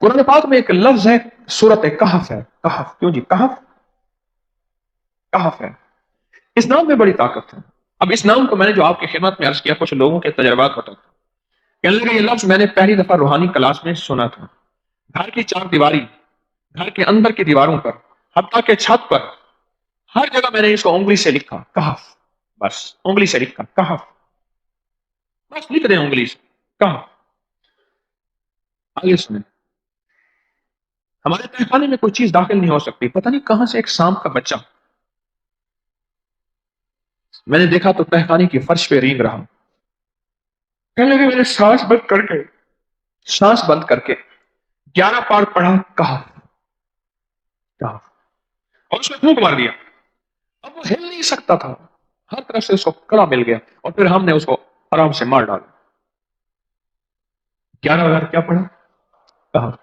قرآن پاک میں ایک لفظ ہے سورۃ کہف ہے. کہف کیوں جی؟ کہف کہف ہے. اس نام میں بڑی طاقت ہے. اب اس نام کو میں نے جو آپ کی خدمت میں عرض کیا کچھ لوگوں کے تجربات بتاتا ہوں. کہنے لگے یہ لفظ میں نے پہلی دفعہ روحانی کلاس میں سنا تھا. گھر کی چار دیواری، گھر کے اندر کی دیواروں پر، حتیٰ کہ چھت پر، ہر جگہ میں نے اس کو انگلی سے لکھا کہف. بس انگلی سے لکھا کہف، بس لکھ دیں انگلی سے کہف. آگے سنیں. ہمارے تہخانے میں کوئی چیز داخل نہیں ہو سکتی. پتہ نہیں کہاں سے ایک سانپ کا بچہ میں نے دیکھا تو تہخانے کی فرش پہ رینگ رہا. کہنے لگے میں نے سانس بند کر کے 11 پار پڑھا کہف کہف، اور اس میں پھونک مار دیا. اب وہ ہل نہیں سکتا تھا، ہر طرف سے اس کو کڑا مل گیا، اور پھر ہم نے اس کو آرام سے مار ڈالا. 11 بار کیا پڑھا؟ کہف.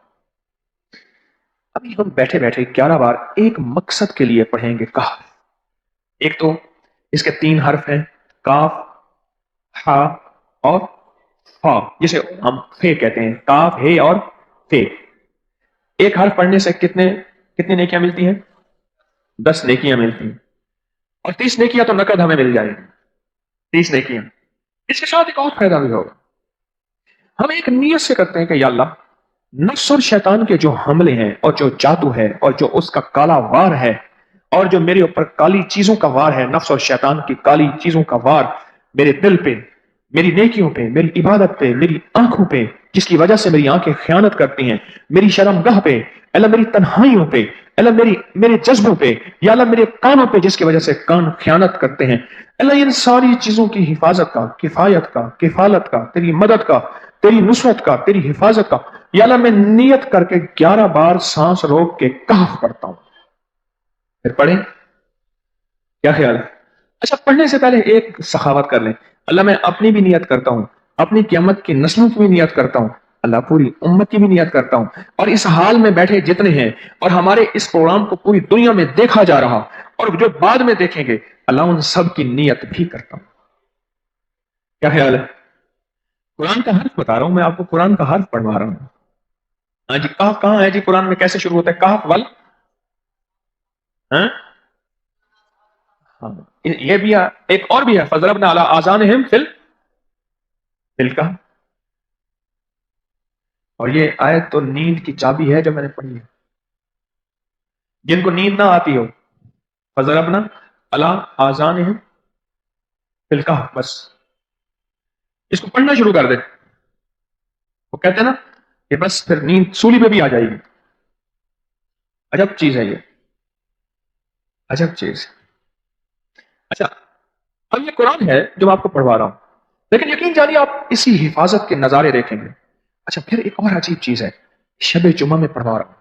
ابھی ہم بیٹھے بیٹھے 11 بار ایک مقصد کے لیے پڑھیں گے کہف. ایک تو اس کے 3 حرف ہیں، کاف، ہا اور فا، جسے ہم فے کہتے ہیں. کاف، ہے اور فے. ایک حرف پڑھنے سے کتنی نیکیاں ملتی ہیں؟ 10 نیکیاں ملتی ہیں. اور 30 نیکیاں تو نقد ہمیں مل جائیں گی. 30 نیکیاں. اس کے ساتھ ایک اور فائدہ بھی ہوگا. ہم ایک نیت سے کرتے ہیں کہ یا اللہ، نفس اور شیطان کے جو حملے ہیں اور جو جادو ہے اور جو اس کا کالا وار ہے اور جو میرے اوپر کالی چیزوں کا وار ہے، نفس اور شیطان کی کالی چیزوں کا وار میرے دل پہ، میری نیکیوں پہ، میری عبادت پہ، میری آنکھوں پہ، جس کی وجہ سے میری آنکھیں خیانت کرتی ہیں، میری شرمگاہ پہ، اللہ میری تنہائیوں پہ، اللہ میرے جذبوں پہ، یا اللہ میرے کانوں پہ جس کی وجہ سے کان خیانت کرتے ہیں. اللہ ان ساری چیزوں کی حفاظت کا، کفایت کا، کفالت کا، تیری مدد کا، تیری نصرت کا، تیری حفاظت کا. یا اللہ میں نیت کر کے 11 بار سانس روک کے کہف پڑھتا ہوں. پھر پڑھیں. کیا خیال ہے؟ اچھا، پڑھنے سے پہلے ایک سخاوت کر لیں. اللہ میں اپنی بھی نیت کرتا ہوں، اپنی قیامت کی نسلوں کی بھی نیت کرتا ہوں، اللہ پوری امت کی بھی نیت کرتا ہوں، اور اس حال میں بیٹھے جتنے ہیں اور ہمارے اس پروگرام کو پوری دنیا میں دیکھا جا رہا اور جو بعد میں دیکھیں گے، اللہ ان سب کی نیت بھی کرتا ہوں. کیا خیال ہے؟ قرآن کا حرف بتا رہا ہوں میں آپ کو، قرآن کا حرف پڑھوا رہا ہوں. ہاں جی، کہف کہاں ہے جی؟ قرآن میں کیسے شروع ہوتا ہے کہف؟ ول، ہاں یہ بھی ہے. ایک اور بھی ہے، فضربنا علی آذانہم فی الکہف. اور یہ آیت تو نیند کی چابی ہے جو میں نے پڑھی ہے. جن کو نیند نہ آتی ہو، فضربنا علی آذانہم فی الکہف، بس اس کو پڑھنا شروع کر دے. وہ کہتے ہیں نا کہ بس پھر نیند سولی پہ بھی آ جائے گی. عجب چیز ہے یہ، عجب چیز. اچھا، اب یہ قرآن ہے جو میں آپ کو پڑھوا رہا ہوں، لیکن یقین جانیے آپ اسی حفاظت کے نظارے دیکھیں گے. اچھا، پھر ایک اور عجیب چیز ہے. شب جمعہ میں پڑھوا رہا ہوں،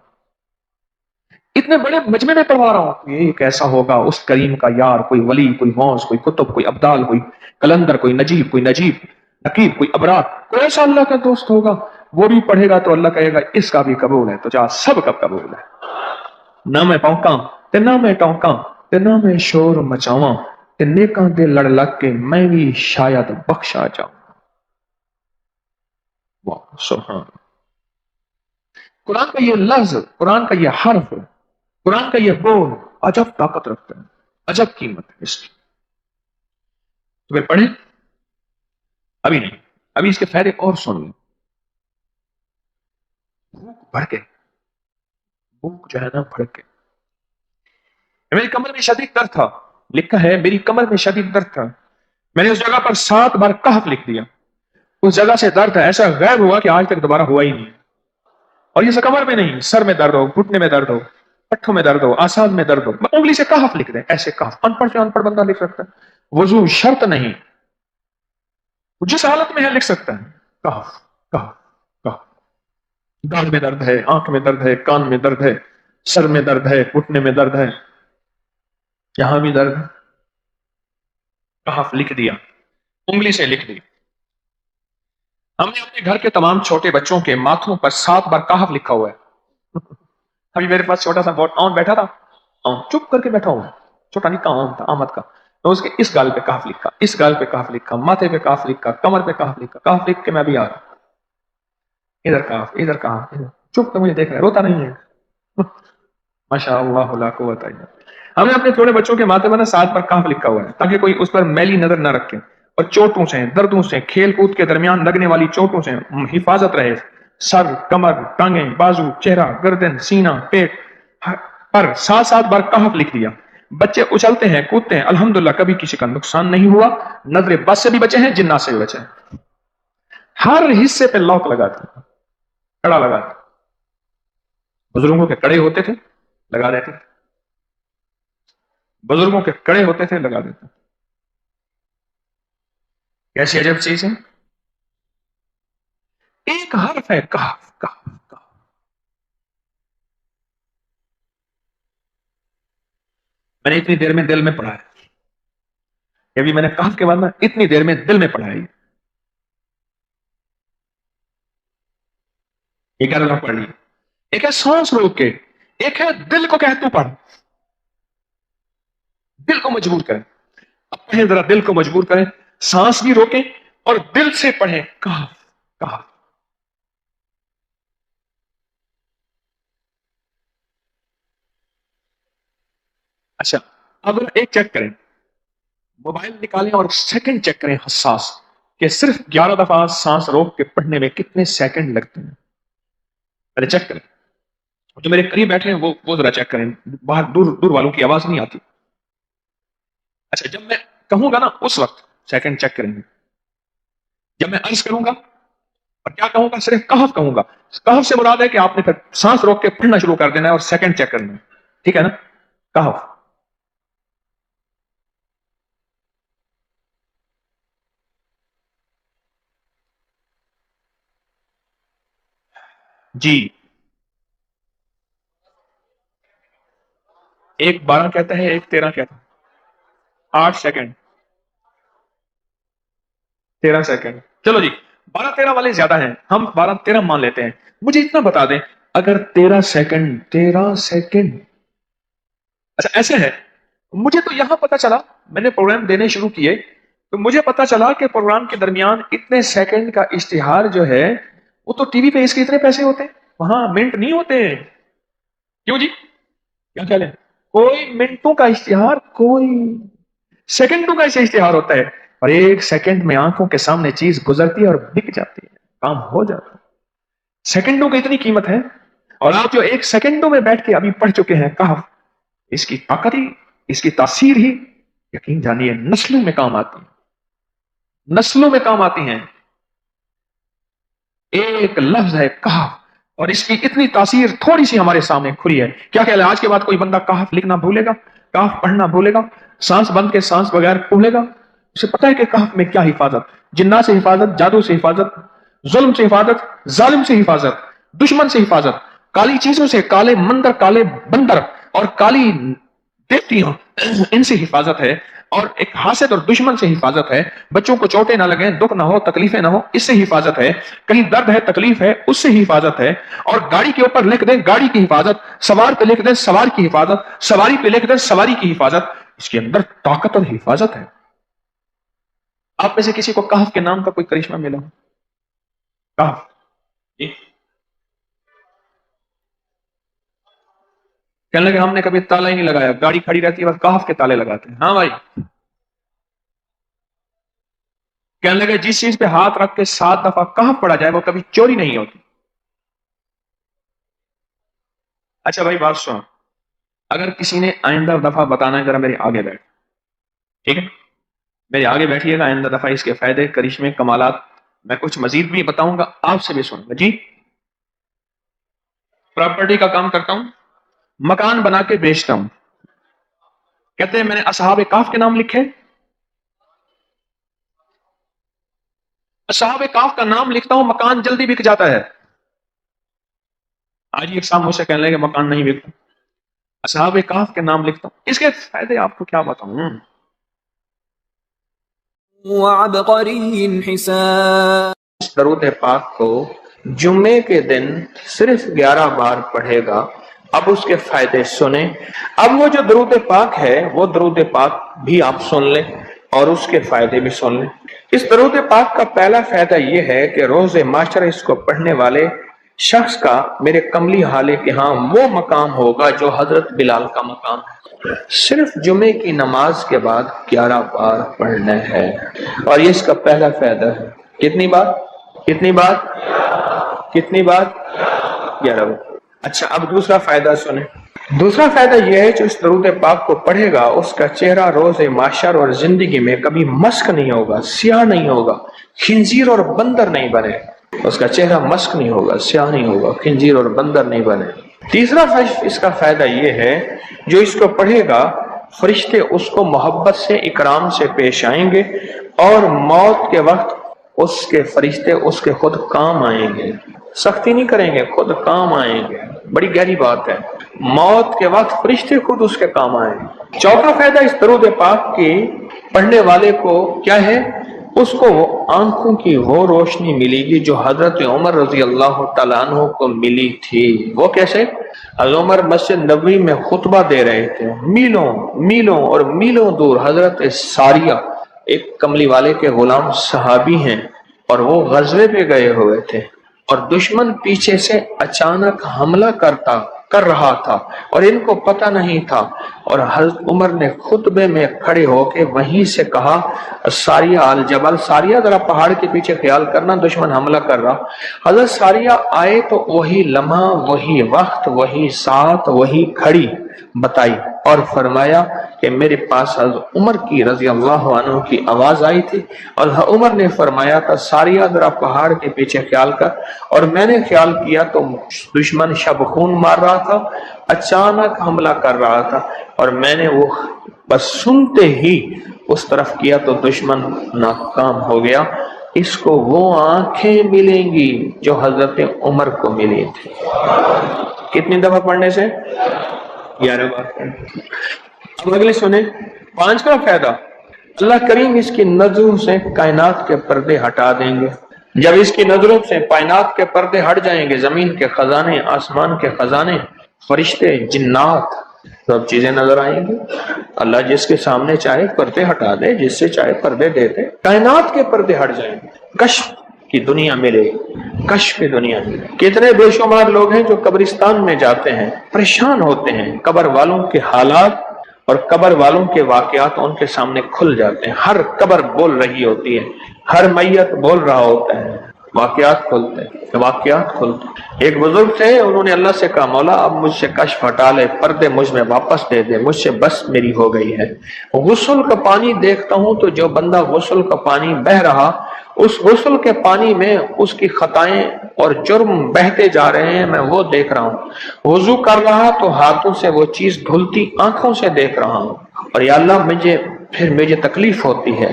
اتنے بڑے مجمع میں پڑھوا رہا ہوں. یہ کیسا ہوگا اس کریم کا یار، کوئی ولی، کوئی غوث، کوئی قطب، کوئی ابدال، کوئی کلندر، کوئی نجیب نقیب، کوئی ابرار، کوئی ایسا اللہ کا دوست ہوگا. وہ بھی پڑھے گا تو اللہ کہے گا اس کا بھی قبول ہے. تو جا سب کا قبول ہے. نہ میں پونکاں تے نہ میں ٹونکاں تے نہ میں شور مچاواں تے نیکاں دے لڑ لگ کے میں بھی شاید بخشا جاؤں. واہ سبحان. قرآن کا یہ لفظ، قرآن کا یہ حرف، قرآن کا یہ بول عجب طاقت رکھتا ہے، عجب قیمت ہے اس کی. تو پھر پڑھیں. ابھی نہیں، ابھی اس کے فائدے اور سن لیں. بھوک بڑھ کے، بھوک جو ہے نا بڑھ کے. میری کمر میں شدید درد تھا، لکھا ہے میری کمر میں شدید درد تھا. میں نے اس جگہ پر 7 بار کہف لکھ دیا. اس جگہ سے درد ایسا غائب ہوا کہ آج تک دوبارہ ہوا ہی نہیں. اور یہ کمر میں نہیں، سر میں درد ہو، گھٹنے میں درد ہو، پٹھوں میں درد ہو، آسان میں درد ہو، انگلی سے کہف لکھ دیں. ایسے کہف ان پڑھ سے ان پڑھ بندہ لکھ سکتا ہے. وضو شرط نہیں، جس حالت میں ہے لکھ سکتا ہے. کہف کہف کہف. داڑھ میں درد ہے، آنکھ میں درد ہے، کان میں درد ہے، سر میں درد ہے، گھٹنے میں درد ہے، یہاں بھی درد ہے. کہف لکھ دیا، انگلی سے لکھ دی. ہم نے اپنے گھر کے تمام چھوٹے بچوں کے ماتھوں پر 7 بار کہف لکھا ہوا ہے. ابھی میرے پاس چھوٹا سا بہت آن بیٹھا تھا، چپ کر کے بیٹھا ہوا، چھوٹا نکا آن تھا آمد کا. تو اس کے اس گال پہ کہف لکھا، اس گال پہ کہف لکھا، ماتھے پہ کہف لکھا، کمر پہ کہف لکھا. کہف لکھ کے میں بھی آ رہا، ادھر کہف، ادھر کہف، ادھر. چپ تو مجھے دیکھ رہا ہے، روتا نہیں ہے. ماشاء اللہ لا قوت الا باللہ. ہم نے اپنے چھوٹے بچوں کے ماتھے پر نا 7 پر کاف لکھا ہوا ہے تاکہ کوئی اس پر میلی نظر نہ رکھے اور چوٹوں سے، دردوں سے، کھیل کود کے درمیان لگنے والی چوٹوں سے حفاظت رہے. سر، کمر، ٹانگیں، بازو، چہرہ، گردن، سینہ، پیٹ پر 7 بار کہف لکھ دیا. بچے اچھلتے ہیں، کودتے ہیں، الحمدللہ کبھی کسی کا نقصان نہیں ہوا. نظر بد سے بھی بچے ہیں، جنات سے بھی بچے ہیں. ہر حصے پہ لاک لگاتے ہیں، کڑا لگاتے. بزرگوں کے کڑے ہوتے تھے، لگا دیتے. بزرگوں کے کڑے ہوتے تھے، لگا دیتے. کیسی عجب چیز ہے. ایک حرف ہے کہف. کہف میں نے اتنی دیر میں دل میں پڑھا ہے. ابھی میں نے کہف کے بعد نا اتنی دیر میں دل میں پڑھا ہے. یہ کیا لوگ پڑھ لیے. ایک ہے سانس روک کے، ایک ہے دل کو کہ تو پڑھ. دل کو مجبور کریں. اب پڑھیں ذرا، دل کو مجبور کریں، سانس بھی روکیں اور دل سے پڑھیں. کہف کہف. اچھا اب ایک چیک کریں، موبائل نکالیں اور سیکنڈ چیک کریں حساس کہ صرف 11 دفعہ سانس روک کے پڑھنے میں کتنے سیکنڈ لگتے ہیں. پہلے چیک کریں. جو میرے قریب بیٹھے ہیں وہ ذرا چیک کریں، باہر دور دور والوں کی آواز نہیں آتی. اچھا جب میں کہوں گا نا اس وقت سیکنڈ چیک کریں گے. جب میں عرض کروں گا اور کیا کہوں گا، صرف کہف کہوں گا. کہف سے مراد ہے کہ آپ نے پھر سانس روک کے پڑھنا شروع کر دینا ہے اور سیکنڈ چیک کرنا ہے. ٹھیک ہے نا. کہف. جی. ایک 12 کہتا ہے، ایک 13 کہتا ہے. 8 سیکنڈ. 13 سیکنڈ. چلو جی 12 13 والے زیادہ ہیں، ہم 12 13 مان لیتے ہیں. مجھے اتنا بتا دیں، اگر 13 سیکنڈ 13 سیکنڈ، اچھا ایسے ہے، مجھے تو یہاں پتا چلا، میں نے پروگرام دینے شروع کیے تو مجھے پتا چلا کہ پروگرام کے درمیان اتنے سیکنڈ کا اشتہار جو ہے وہ تو ٹی وی پہ اس کے اتنے پیسے ہوتے ہیں، وہاں منٹ نہیں ہوتے. کیوں جی، کیا خیال ہے؟ کوئی منٹوں کا اشتہار، کوئی سیکنڈوں کا ایسے اشتہار ہوتا ہے، اور 1 سیکنڈ میں آنکھوں کے سامنے چیز گزرتی ہے اور بک جاتی ہے، کام ہو جاتا ہے. سیکنڈوں کی اتنی قیمت ہے. اور آپ جو 1 سیکنڈوں میں بیٹھ کے ابھی پڑھ چکے ہیں کہف، اس کی طاقت ہی، اس کی تاثیر ہی یقین جانیے نسلوں میں کام آتی ہے، نسلوں میں کام آتی ہیں. ایک لفظ ہے کہف اور اس کی اتنی تاثیر تھوڑی سی ہمارے سامنے کھلی ہے. کیا خیال ہے آج کے بعد کوئی بندہ کہف لکھنا بھولے گا، کہف پڑھنا بھولے گا، سانس بند کے سانس بغیر بھولے گا؟ اسے پتا ہے کہ کہف میں کیا حفاظت، جنات سے حفاظت، جادو سے حفاظت، ظلم سے حفاظت، ظالم سے حفاظت، دشمن سے حفاظت، کالی چیزوں سے، کالے مندر، کالے بندر اور کالی دیوتیاں، ان سے حفاظت ہے. اور ایک حاسد اور دشمن سے حفاظت ہے. بچوں کو چوٹیں نہ لگیں، دکھ نہ ہو، تکلیفیں نہ ہو، اس سے حفاظت ہے. کہیں درد ہے، تکلیف ہے، اس سے حفاظت ہے. اور گاڑی کے اوپر لکھ دیں گاڑی کی حفاظت، سوار پہ لکھ دیں سوار کی حفاظت، سواری پہ لکھ دیں سواری کی حفاظت. اس کے اندر طاقت اور حفاظت ہے. آپ میں سے کسی کو کہف کے نام کا کوئی کرشمہ ملا ہو؟ کہف جی. کہنے لگے ہم نے کبھی تالا ہی نہیں لگایا، گاڑی کھڑی رہتی ہے بس کہف کے تالے لگاتے ہیں. ہاں بھائی. کہنے لگے جس چیز پہ ہاتھ رکھ کے 7 دفعہ کہف پڑا جائے وہ کبھی چوری نہیں ہوتی. اچھا بھائی بات سنو، اگر کسی نے آئندہ دفعہ بتانا ہے ذرا میرے آگے بیٹھ، ٹھیک ہے، میرے آگے بیٹھیے گا. آئندہ دفعہ اس کے فائدے، کرشمے، کمالات میں کچھ مزید بھی بتاؤں گا، آپ سے بھی سنوں گا. جی پراپرٹی کا کام کرتا ہوں، مکان بنا کے بیچتا ہوں. کہتے ہیں میں نے اصحاب کاف کے نام لکھے، اصحاب کاف کا نام لکھتا ہوں، مکان جلدی بک جاتا ہے. آج ایک صاحب مجھ سے کہنے لگے مکان نہیں بکتا، اصحاب کاف کے نام لکھتا ہوں. اس کے فائدے آپ کو کیا بتاؤں. وعبقری حساب. اس درود پاک کو جمعے کے دن صرف 11 بار پڑھے گا. اب اس کے فائدے سنیں. اب وہ جو درود پاک ہے وہ درود پاک بھی آپ سن لیں اور اس کے فائدے بھی سن لیں. اس درود پاک کا پہلا فائدہ یہ ہے کہ روز معاشرہ اس کو پڑھنے والے شخص کا میرے کملی حالے کے ہاں وہ مقام ہوگا جو حضرت بلال کا مقام ہے۔ صرف جمعے کی نماز کے بعد 11 بار پڑھنا ہے، اور یہ اس کا پہلا فائدہ ہے۔ کتنی بار؟ کتنی بار؟ کتنی بار؟ 11 بار۔ اچھا، اب دوسرا فائدہ سنیں۔ دوسرا فائدہ یہ ہے جو اس درود پاک کو پڑھے گا اس کا چہرہ روز محشر اور زندگی میں کبھی مسک نہیں ہوگا، سیاہ نہیں ہوگا، خنزیر اور بندر نہیں بنے۔ اس کا چہرہ مسک نہیں ہوگا، سیاہ نہیں ہوگا، خنزیر اور بندر نہیں بنے۔ تیسرا اس کا فائدہ یہ ہے جو اس کو پڑھے گا فرشتے اس کو محبت سے اکرام سے پیش آئیں گے، اور موت کے وقت اس کے فرشتے اس کے خود کام آئیں گے، سختی نہیں کریں گے، خود کام آئیں گے۔ بڑی گہری بات ہے، موت کے وقت فرشتے خود اس کے کام آئیں گے۔ چوتھا فائدہ اس درود پاک کی پڑھنے والے کو کیا ہے؟ اس کو آنکھوں کی وہ روشنی ملے گی جو حضرت عمر رضی اللہ تعالیٰ عنہ کو ملی تھی۔ وہ کیسے؟ حضرت عمر مسجد نبوی میں خطبہ دے رہے تھے، میلوں میلوں اور میلوں دور حضرت ساریہ ایک کملی والے کے غلام صحابی ہیں، اور وہ غزوے پہ گئے ہوئے تھے، اور دشمن پیچھے سے اچانک حملہ کر رہا تھا اور ان کو پتہ نہیں تھا، اور حضرت عمر نے خطبے میں کھڑے ہو کے وہیں سے کہا ساریہ الجبل، ساریہ ذرا پہاڑ کے پیچھے خیال کرنا، دشمن حملہ کر رہا۔ حضرت ساریہ آئے تو وہی لمحہ، وہی وقت، وہی ساتھ، وہی کھڑی بتائی، اور فرمایا کہ میرے پاس حضرت عمر کی رضی اللہ عنہ کی آواز آئی تھی، اور عمر نے فرمایا تھا ساریہ ذرا پہاڑ کے پیچھے خیال کر، اور میں نے خیال کیا تو دشمن شب خون مار رہا تھا، اچانک حملہ کر رہا تھا، اور میں نے وہ بس سنتے ہی اس طرف کیا تو دشمن ناکام ہو گیا۔ اس کو وہ آنکھیں ملیں گی جو حضرت عمر کو ملی تھی۔ کتنی دفعہ پڑھنے سے؟ 11 بار پڑھنے۔ اب اگلے سنیں، 5واں فائدہ، اللہ کریم اس کی نظروں سے کائنات کے پردے ہٹا دیں گے۔ جب اس کی نظروں سے کائنات کے پردے ہٹ جائیں گے، زمین کے خزانے، آسمان کے خزانے، فرشتے، جنات، سب چیزیں نظر آئیں گی۔ اللہ جس کے سامنے چاہے پردے ہٹا دے، جس سے چاہے پردے دے دے، کائنات کے پردے ہٹ جائیں گے، کشف کی دنیا ملے، کشف کی دنیا ملے۔ کتنے بے شمار لوگ ہیں جو قبرستان میں جاتے ہیں، پریشان ہوتے ہیں، قبر والوں کے حالات اور قبر والوں کے واقعات ان کے سامنے کھل جاتے ہیں۔ ہر قبر بول رہی ہوتی ہے، ہر میت بول رہا ہوتا ہے، واقعات کھلتے ہیں، واقعات کھلتے ہیں۔ ایک بزرگ تھے، انہوں نے اللہ سے کہا مولا اب مجھ سے کشف ہٹا لے، پردے مجھ میں واپس دے دے، مجھ سے بس میری ہو گئی ہے۔ غسل کا پانی دیکھتا ہوں تو جو بندہ غسل کا پانی بہ رہا، اس غسل کے پانی میں اس کی خطائیں اور جرم بہتے جا رہے ہیں، میں وہ دیکھ رہا ہوں۔ وضو کر رہا تو ہاتھوں سے وہ چیز دھلتی آنکھوں سے دیکھ رہا ہوں، اور یا اللہ مجھے تکلیف ہوتی ہے،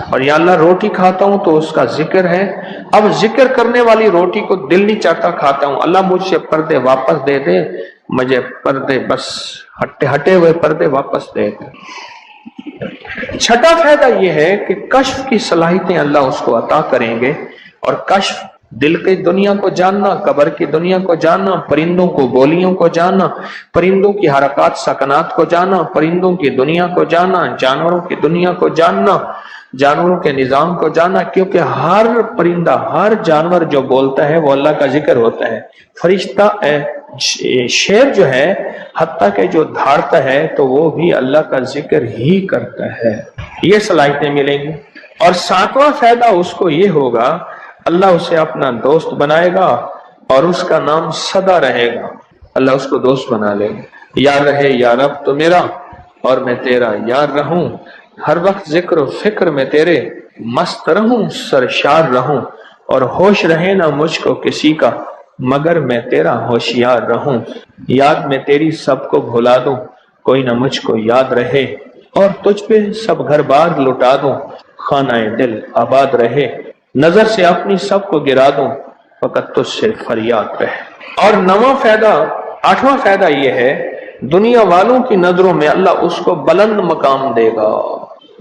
اور یا اللہ روٹی کھاتا ہوں تو اس کا ذکر ہے، اب ذکر کرنے والی روٹی کو دل نہیں چاہتا کھاتا ہوں، اللہ مجھ سے پردے واپس دے دے، مجھے پردے بس ہٹے ہوئے پردے واپس دے دے۔ چھٹا فائدہ یہ ہے کہ کشف کی صلاحیتیں اللہ اس کو عطا کریں گے، اور کشف دل کی دنیا کو جاننا، قبر کی دنیا کو جاننا، پرندوں کو بولیوں کو جاننا، پرندوں کی حرکات سکنات کو جاننا، پرندوں کی دنیا کو جاننا، جانوروں کی دنیا کو جاننا، جانوروں کے نظام کو جاننا، کیونکہ ہر پرندہ، ہر جانور جو بولتا ہے وہ اللہ کا ذکر ہوتا ہے۔ فرشتہ شیر جو ہے حتیٰ کہ جو دھاڑتا ہے تو وہ بھی اللہ کا ذکر ہی کرتا ہے۔ یہ صلاحیتیں ملیں گی۔ اور 7واں فائدہ اس کو یہ ہوگا، اللہ اسے اپنا دوست بنائے گا اور اس کا نام سدا رہے گا۔ اللہ اس کو دوست بنا لے گا، یار رہے یا رب تو میرا اور میں تیرا یار رہوں، ہر وقت ذکر و فکر میں تیرے مست رہوں، سرشار رہوں، اور ہوش رہے نہ مجھ کو کسی کا مگر میں تیرا ہوشیار رہوں، یاد میں تیری سب کو بھلا دوں، کوئی نہ مجھ کو یاد رہے، اور تجھ پہ سب گھر بار لٹا دوں، خانہ دل آباد رہے، نظر سے اپنی سب کو گرا دوں، فقط تجھ سے فریاد رہے۔ اور 8واں فائدہ یہ ہے، دنیا والوں کی نظروں میں اللہ اس کو بلند مقام دے گا،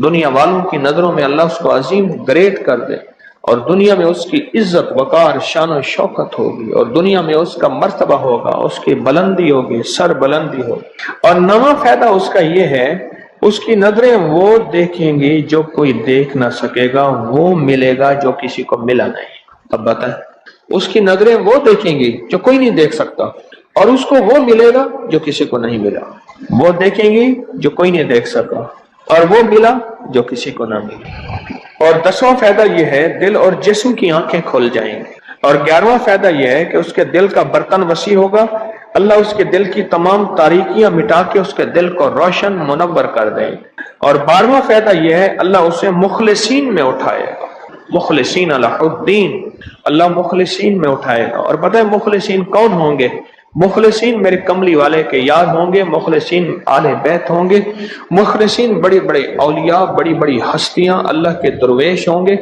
دنیا والوں کی نظروں میں اللہ اس کو عظیم گریٹ کر دے، اور دنیا میں اس کی عزت وقار شان و شوکت ہوگی، اور دنیا میں اس کا مرتبہ ہوگا، اس کی بلندی ہوگی، سر بلندی ہوگی۔ اور 9واں فائدہ اس کا یہ ہے، اس کی نظریں وہ دیکھیں گی جو کوئی دیکھ نہ سکے گا، وہ ملے گا جو کسی کو ملا نہیں۔ اب بتائیں اس کی نظریں وہ دیکھیں گی جو کوئی نہیں دیکھ سکتا، اور اس کو وہ ملے گا جو کسی کو نہیں ملا۔ وہ دیکھیں گی جو کوئی نہیں دیکھ سکا، اور وہ ملا جو کسی کو نہ ملا۔ اور 10واں فائدہ یہ ہے دل اور جسم کی آنکھیں کھل جائیں گی۔ اور 11واں فائدہ یہ ہے کہ اس کے دل کا برتن وسیع ہوگا، اللہ اس کے دل کی تمام تاریکیاں مٹا کے اس کے دل کو روشن منور کر دیں۔ اور 12واں فائدہ یہ ہے اللہ اسے مخلصین میں اٹھائے گا، مخلصین علی الدین، اللہ مخلصین میں اٹھائے گا۔ اور پتہ ہے مخلصین کون ہوں گے؟ مخلصین میرے کملی والے کے یار ہوں گے، مخلصین آل بیت ہوں گے، مخلصین بڑی بڑی اولیاء، بڑی بڑی ہستیاں اللہ کے درویش ہوں گے۔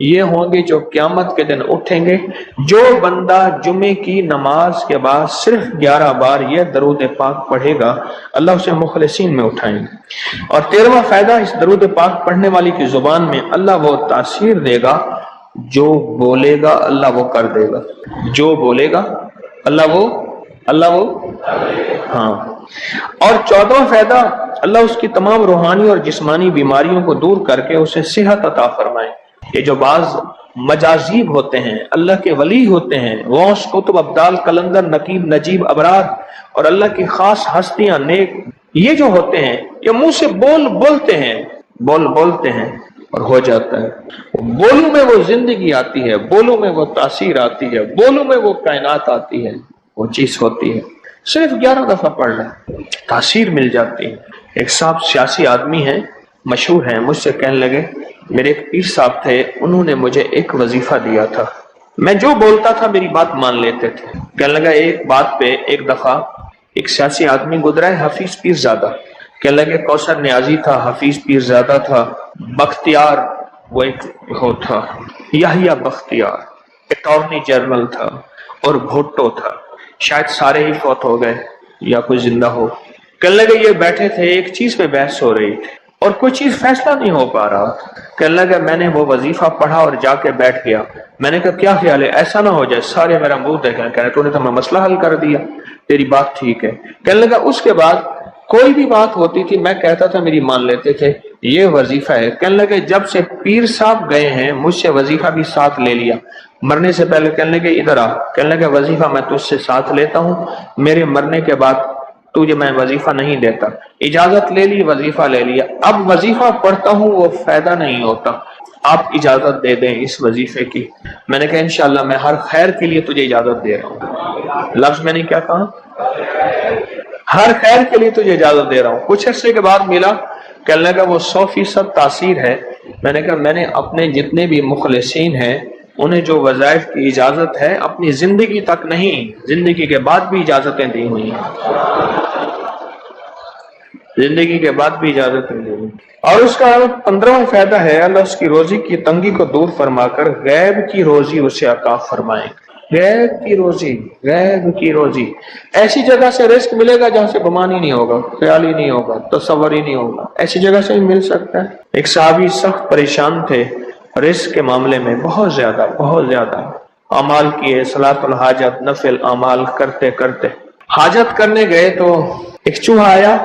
یہ ہوں گے جو قیامت کے دن اٹھیں گے۔ جو بندہ جمعے کی نماز کے بعد صرف 11 بار یہ درود پاک پڑھے گا، اللہ اسے مخلصین میں اٹھائیں گے۔ اور 13واں فائدہ اس درود پاک پڑھنے والی کی زبان میں اللہ وہ تاثیر دے گا، جو بولے گا اللہ وہ کر دے گا، جو بولے گا اللہ وہ ہاں۔ اور 14واں فائدہ اللہ اس کی تمام روحانی اور جسمانی بیماریوں کو دور کر کے اسے صحت عطا فرمائے۔ یہ جو بعض مجازیب ہوتے ہیں، اللہ کے ولی ہوتے ہیں، غوث، قطب، ابدال، قلندر، نقیب، نجیب، ابرار اور اللہ کی خاص ہستیاں، نیک، یہ جو ہوتے ہیں یہ منہ سے بولتے ہیں اور ہو جاتا ہے۔ بولوں میں وہ زندگی آتی ہے، بولوں میں وہ تاثیر آتی ہے، بولوں میں وہ کائنات آتی ہے، وہ چیز ہوتی ہے۔ صرف 11 دفعہ پڑھ لیں، تاثیر مل جاتی ہے۔ ایک صاحب سیاسی آدمی ہیں، مشہور ہیں، مجھ سے کہنے لگے میرے ایک پیر صاحب تھے، انہوں نے مجھے ایک وظیفہ دیا تھا، میں جو بولتا تھا میری بات مان لیتے تھے۔ کہنے لگا ایک بات پہ ایک دفعہ ایک سیاسی آدمی گزرا ہے، حفیظ پیر زادہ، کہنے لگے کوثر نیازی تھا، حفیظ پیر زادہ تھا، بختیار وہ ایک ہو تھا، یحییٰ بختیار اٹارنی جنرل تھا، اور بھٹو تھا، شاید سارے ہی فوت ہو گئے یا کوئی زندہ ہو۔ کہنے لگے یہ بیٹھے تھے، ایک چیز پہ بحث ہو رہی تھی اور کوئی چیز فیصلہ نہیں ہو پا رہا۔ کہنے لگا میں نے وہ وظیفہ پڑھا اور جا کے بیٹھ گیا۔ میں نے کہا کیا خیال ہے، ایسا نہ ہو جائے سارے میرا منہ دیکھیں، کہہ رہے تو نے تو میں مسئلہ حل کر دیا، تیری بات ٹھیک ہے۔ کہنے لگا اس کے بعد کوئی بھی بات ہوتی تھی میں کہتا تھا میری مان لیتے تھے، یہ وظیفہ ہے۔ کہنے لگے جب سے پیر صاحب گئے ہیں مجھ سے وظیفہ بھی ساتھ لے لیا، مرنے سے پہلے کہنے لگے ادھر آ، کہنے لگے وظیفہ میں تجھ سے ساتھ لیتا ہوں، میرے مرنے کے بعد تجھے میں وظیفہ نہیں دیتا۔ اجازت لے لی، وظیفہ لے لیا، اب وظیفہ پڑھتا ہوں وہ فائدہ نہیں ہوتا، آپ اجازت دے دیں اس وظیفے کی۔ میں نے کہا انشاءاللہ میں ہر خیر کے لیے تجھے اجازت دے رہا ہوں۔ لفظ میں نے کیا کہا؟ ہر خیر کے لیے تجھے اجازت دے رہا ہوں۔ کچھ عرصے کے بعد ملا، کہنے لگا وہ 100% تاثیر ہے۔ میں نے کہا میں نے اپنے جتنے بھی مخلصین ہیں انہیں جو وظائف کی اجازت ہے اپنی زندگی تک نہیں، زندگی کے بعد بھی اجازتیں دی ہوئی ہیں، زندگی کے بعد بھی اجازتیں دی ہوئی۔ اور اس کا 15واں فائدہ ہے اللہ اس کی روزی کی تنگی کو دور فرما کر غیب کی روزی اسے عطا فرمائیں۔ غیب کی روزی، غیب کی روزی، ایسی جگہ سے رزق ملے گا جہاں سے گمان ہی نہیں ہوگا، خیال ہی نہیں ہوگا، تصور ہی نہیں ہوگا، ایسی جگہ سے ہی مل سکتا ہے۔ ایک صحابی سخت پریشان تھے رزق کے معاملے میں، بہت زیادہ اعمال کیے، صلاۃ الحاجت، نفل اعمال کرتے کرتے حاجت کرنے گئے تو ایک چوہا آیا،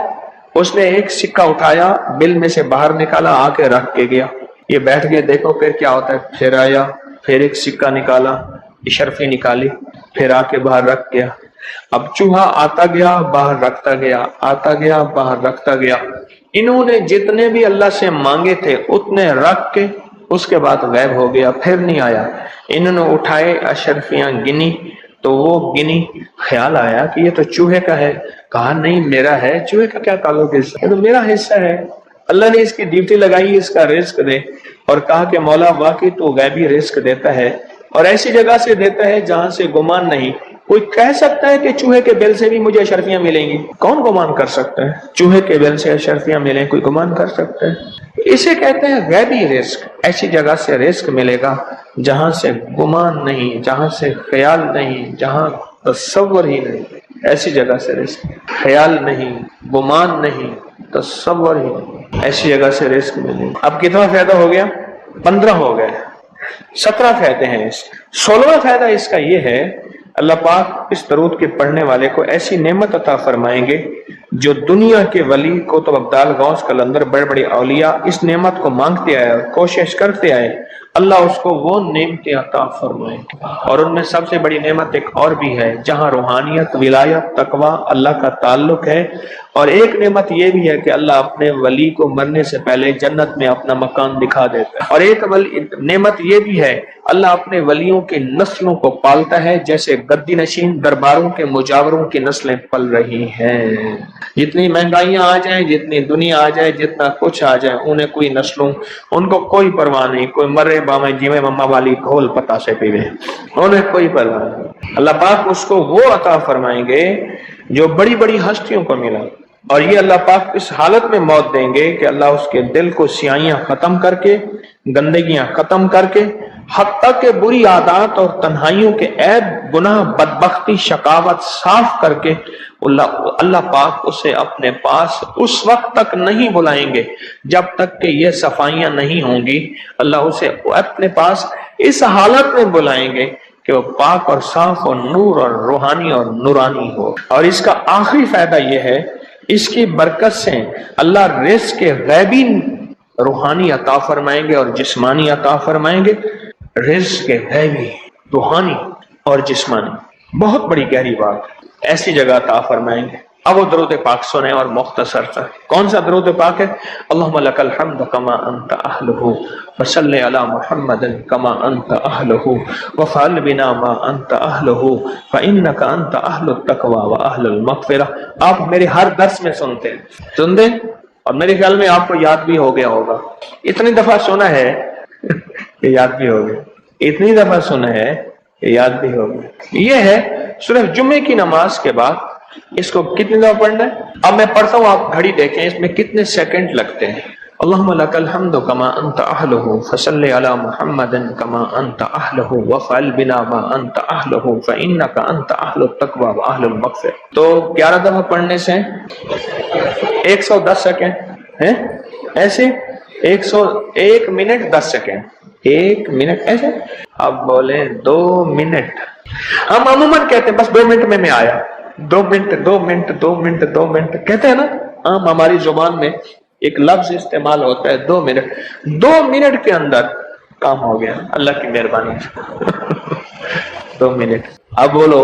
اس نے ایک سکہ اٹھایا، بل میں سے باہر نکالا، آ کے رکھ کے گیا۔ یہ بیٹھ گئے دیکھو پھر کیا ہوتا ہے، پھر آیا، پھر ایک سکہ نکالا، اشرفی نکالی، پھر آ کے باہر رکھ گیا۔ اب چوہا آتا گیا باہر رکھتا گیا، آتا گیا باہر رکھتا گیا۔ انہوں نے جتنے بھی اللہ سے مانگے تھے اتنے رکھ کے اس کے بعد غائب ہو گیا، پھر نہیں آیا۔ انہوں نے اٹھائے اشرفیاں گنی تو وہ گنی، خیال آیا کہ یہ تو چوہے کا ہے، کہا نہیں میرا ہے، چوہے کا کیا تعلق ہے، یہ تو میرا حصہ ہے۔ اللہ نے اس کی ڈیوٹی لگائی اس کا رزق دے، اور کہا کہ مولا واقعی تو غیبی رزق دیتا ہے، اور ایسی جگہ سے دیتا ہے جہاں سے گمان نہیں۔ کوئی کہہ سکتا ہے کہ چوہے کے بل سے بھی مجھے اشرفیاں ملیں گی؟ کون گمان کر سکتا ہے چوہے کے بل سے اشرفیاں ملیں؟ کوئی گمان کر سکتا ہے؟ اسے کہتے ہیں غیبی رزق۔ ایسی جگہ سے رزق ملے گا جہاں سے گمان نہیں، جہاں سے خیال نہیں، جہاں تصور ہی نہیں، ایسی جگہ سے رزق، خیال نہیں، گمان نہیں، تصور ہی نہیں، ایسی جگہ سے رزق ملے گا۔ اب کتنا فائدہ ہو گیا؟ 15 ہو گئے، 17 فائدے ہیں اس۔ 16واں فائدہ اس کا یہ ہے اللہ پاک اس درود کے پڑھنے والے کو ایسی نعمت عطا فرمائیں گے جو دنیا کے ولی قطب ابدال غوث قلندر بڑے بڑے اولیاء اس نعمت کو مانگتے آئے اور کوشش کرتے آئے، اللہ اس کو وہ نعمتیں عطا فرمائیں گے، اور ان میں سب سے بڑی نعمت ایک اور بھی ہے جہاں روحانیت، ولایت، تقوی، اللہ کا تعلق ہے، اور ایک نعمت یہ بھی ہے کہ اللہ اپنے ولی کو مرنے سے پہلے جنت میں اپنا مکان دکھا دیتا ہے، اور ایک نعمت یہ بھی ہے اللہ اپنے ولیوں کی نسلوں کو پالتا ہے، جیسے گدی نشین درباروں کے مجاوروں کی نسلیں پل رہی ہیں۔ جتنی مہنگائیاں آ جائیں، جتنی دنیا آ جائے، جتنا کچھ آ جائے، انہیں کوئی نسلوں، ان کو کوئی پرواہ نہیں، کوئی مرے باویں جیویں مما والی گھول پتا سے پیوے، انہیں کوئی پرواہ نہیں۔ اللہ پاک اس کو وہ عطا فرمائیں گے جو بڑی بڑی ہستیوں کو ملا، اور یہ اللہ پاک اس حالت میں موت دیں گے کہ اللہ اس کے دل کو سیاہیاں ختم کر کے، گندگیاں ختم کر کے، حتیٰ کہ بری عادات اور تنہائیوں کے عیب، گناہ، بدبختی، شقاوت صاف کر کے اللہ پاک اسے اپنے پاس اس وقت تک نہیں بلائیں گے جب تک کہ یہ صفائیاں نہیں ہوں گی۔ اللہ اسے اپنے پاس اس حالت میں بلائیں گے کہ وہ پاک اور صاف اور نور اور روحانی اور نورانی ہو۔ اور اس کا آخری فائدہ یہ ہے، اس کی برکت سے اللہ رزق کے غیبی روحانی عطا فرمائیں گے اور جسمانی عطا فرمائیں گے، رزق کے غیبی، روحانی اور جسمانی، بہت بڑی گہری بات، ایسی جگہ عطا فرمائیں گے۔ اب وہ درود پاک سنیں، اور مختصر سا کون سا درود پاک ہے؟ اللہم لک الحمد کما انت اہلہ وصلی علی محمد کما انت اہلہ وفعل بنا ما انت اہلہ فانک انت اہل التقوی واہل المغفرہ۔ آپ میرے ہر درس میں سنتے ہیں، سن دیں، اور میرے خیال میں آپ کو یاد بھی ہو گیا ہوگا، اتنی دفعہ سنا ہے کہ یاد بھی ہو گیا، اتنی دفعہ سنا ہے کہ یاد بھی ہو گیا۔ یہ ہے صرف جمعے کی نماز کے بعد اس کو کتنی دفعہ پڑھنا ہے؟ اب میں پڑھتا ہوں، آپ گھڑی دیکھیں اس میں کتنے سیکنڈ لگتے ہیں۔ اللہم لک الحمد کما انت اہلہ فصلی علی محمد کما انت اہلہ وفعل بنا ما انت اہلہ فانک انت اہل التقوی واہل المغفرہ۔ تو 11 دفعہ پڑھنے سے 110 سیکنڈ ہیں، ایسے 101 منٹ 10 سیکنڈ، 1 منٹ ایسے، اب بولے 2 منٹ، ہم عموماً کہتے ہیں بس 2 منٹ میں آیا، 2 منٹ 2 منٹ 2 منٹ 2 منٹ کہتے ہیں نا، عام ہماری زبان میں ایک لفظ استعمال ہوتا ہے 2 منٹ، 2 منٹ کے اندر کام ہو گیا، اللہ کی مہربانی سے 2 منٹ۔ اب بولو،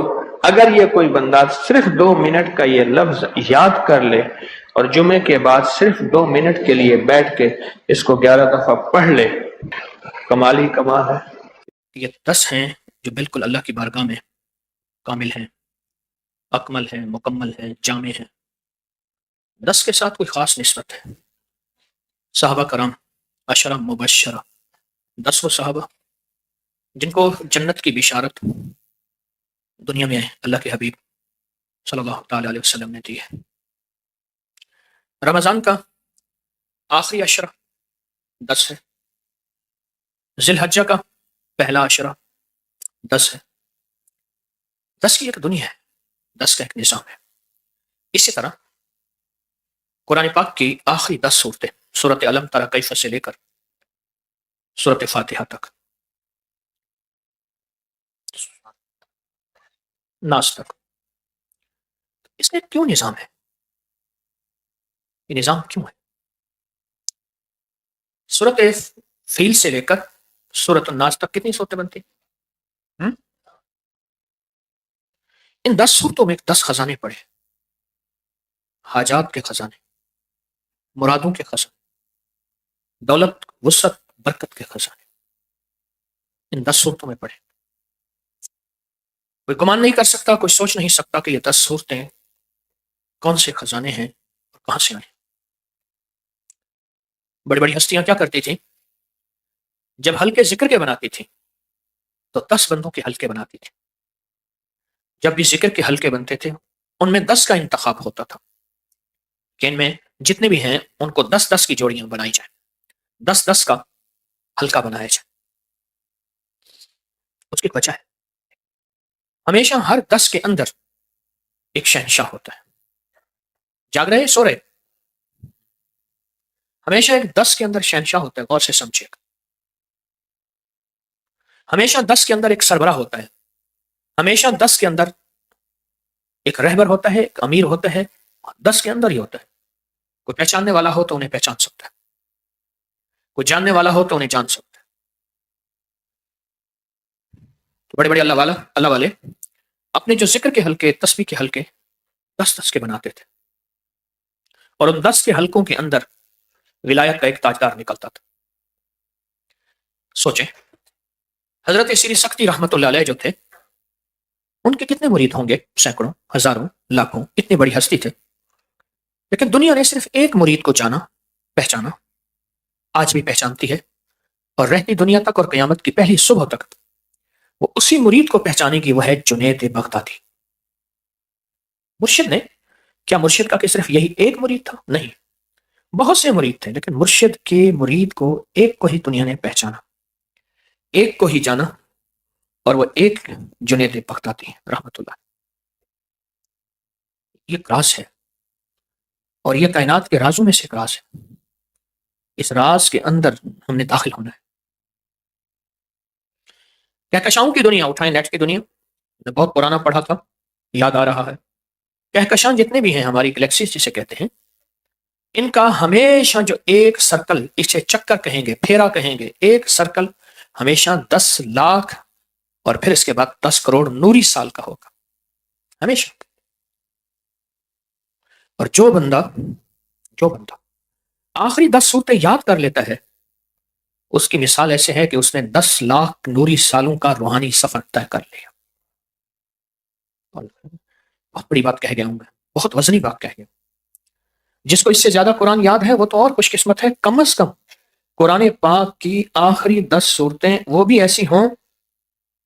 اگر یہ کوئی بندہ صرف 2 منٹ کا یہ لفظ یاد کر لے اور جمعے کے بعد صرف 2 منٹ کے لیے بیٹھ کے اس کو 11 دفعہ پڑھ لے، کمال ہی کمال ہے۔ یہ 10 ہیں جو بالکل اللہ کی بارگاہ میں کامل ہیں، اکمل ہیں، مکمل ہیں، جامع ہیں۔ 10 کے ساتھ کوئی خاص نسبت ہے۔ صحابہ کرام 10 مبشرہ، 10 وہ صحابہ جن کو جنت کی بشارت دنیا میں اللہ کے حبیب صلی اللہ تعالی علیہ وسلم نے دی ہے۔ رمضان کا آخری عشرہ 10 ہے، ذی الحجہ کا پہلا عشرہ 10 ہے۔ 10 کی ایک دنیا ہے، 10 کا ایک نظام ہے۔ اسی طرح قرآن پاک کی آخری 10 صورتیں، سورۃ الم تری کیف سے لے کر سورۃ فاتحہ تک، ناس تک، اس میں کیوں نظام ہے؟ یہ نظام کیوں ہے؟ سورۃ فیل سے لے کر سورۃ الناس تک کتنی صورتیں بنتی ہیں؟ ان 10 صورتوں میں 10 خزانے پڑے، حاجات کے خزانے، مرادوں کے خزانے، دولت، وسعت، برکت کے خزانے ان 10 صورتوں میں پڑے۔ کوئی گمان نہیں کر سکتا، کوئی سوچ نہیں سکتا کہ یہ 10 صورتیں کون سے خزانے ہیں اور کہاں سے آئیں۔ بڑی بڑی ہستیاں کیا کرتی تھیں؟ جب حلقے ذکر کے بناتی تھیں تو 10 بندوں کے حلقے بناتی تھیں۔ جب بھی ذکر کے حلقے بنتے تھے ان میں 10 کا انتخاب ہوتا تھا کہ ان میں جتنے بھی ہیں ان کو 10 کی جوڑیاں بنائی جائیں، 10 کا حلقہ بنایا جائے۔ اس کی ایک وجہ ہے، ہمیشہ ہر 10 کے اندر ایک شہنشاہ ہوتا ہے۔ جاگ رہے، سو رہے، ہمیشہ ایک 10 کے اندر شہنشاہ ہوتا ہے، غور سے سمجھے گا۔ ہمیشہ 10 کے اندر ایک سربراہ ہوتا ہے، ہمیشہ 10 کے اندر ایک رہبر ہوتا ہے، ایک امیر ہوتا ہے، 10 کے اندر ہی ہوتا ہے۔ کوئی پہچاننے والا ہو تو انہیں پہچان سکتا ہے، کوئی جاننے والا ہو تو انہیں جان سکتا ہے۔ تو بڑے بڑے اللہ والے اپنے جو ذکر کے حلقے، تسبیح کے حلقے 10 کے بناتے تھے، اور ان 10 کے حلقوں کے اندر ولایت کا ایک تاجدار نکلتا تھا۔ سوچیں، حضرت سری سختی رحمت اللہ علیہ جو تھے، ان کے کتنے مرید ہوں گے؟ سینکڑوں، ہزاروں، لاکھوں، اتنی بڑی ہستی تھے، لیکن دنیا نے صرف ایک مرید کو جانا، پہچانا، آج بھی پہچانتی ہے، اور رہتی دنیا تک اور قیامت کی پہلی صبح تک وہ اسی مرید کو پہچانے کی، وہ ہے جنید بغدادی۔ مرشد نے، کیا مرشد کا کہ صرف یہی ایک مرید تھا؟ نہیں، بہت سے مرید تھے، لیکن مرشد کے مرید کو ایک کو ہی دنیا نے پہچانا، ایک کو ہی جانا، اور وہ ایک جنید بغدادی رحمت اللہ۔ یہ ایک راز ہے، اور یہ کائنات کے رازوں میں سے ایک راز ہے۔ اس راز کے اندر ہم نے داخل ہونا ہے۔ کہکشاؤں کی دنیا اٹھائیں، نیٹ کی دنیا، میں بہت پرانا پڑھا تھا، یاد آ رہا ہے۔ کہکشاں جتنے بھی ہیں، ہماری گلیکسیز جسے کہتے ہیں، ان کا ہمیشہ جو ایک سرکل، اسے چکر کہیں گے، پھیرا کہیں گے، ایک سرکل ہمیشہ 10 لاکھ اور پھر اس کے بعد 10 کروڑ نوری سال کا ہوگا، ہمیشہ۔ اور جو بندہ آخری 10 صورتیں یاد کر لیتا ہے، اس کی مثال ایسے ہے کہ اس نے 10 لاکھ نوری سالوں کا روحانی سفر طے کر لیا۔ بہت بڑی بات کہہ گیا ہوں میں، بہت وزنی بات کہہ گیا۔ جس کو اس سے زیادہ قرآن یاد ہے وہ تو اور خوش قسمت ہے، کم از کم قرآن پاک کی آخری 10 صورتیں وہ بھی ایسی ہوں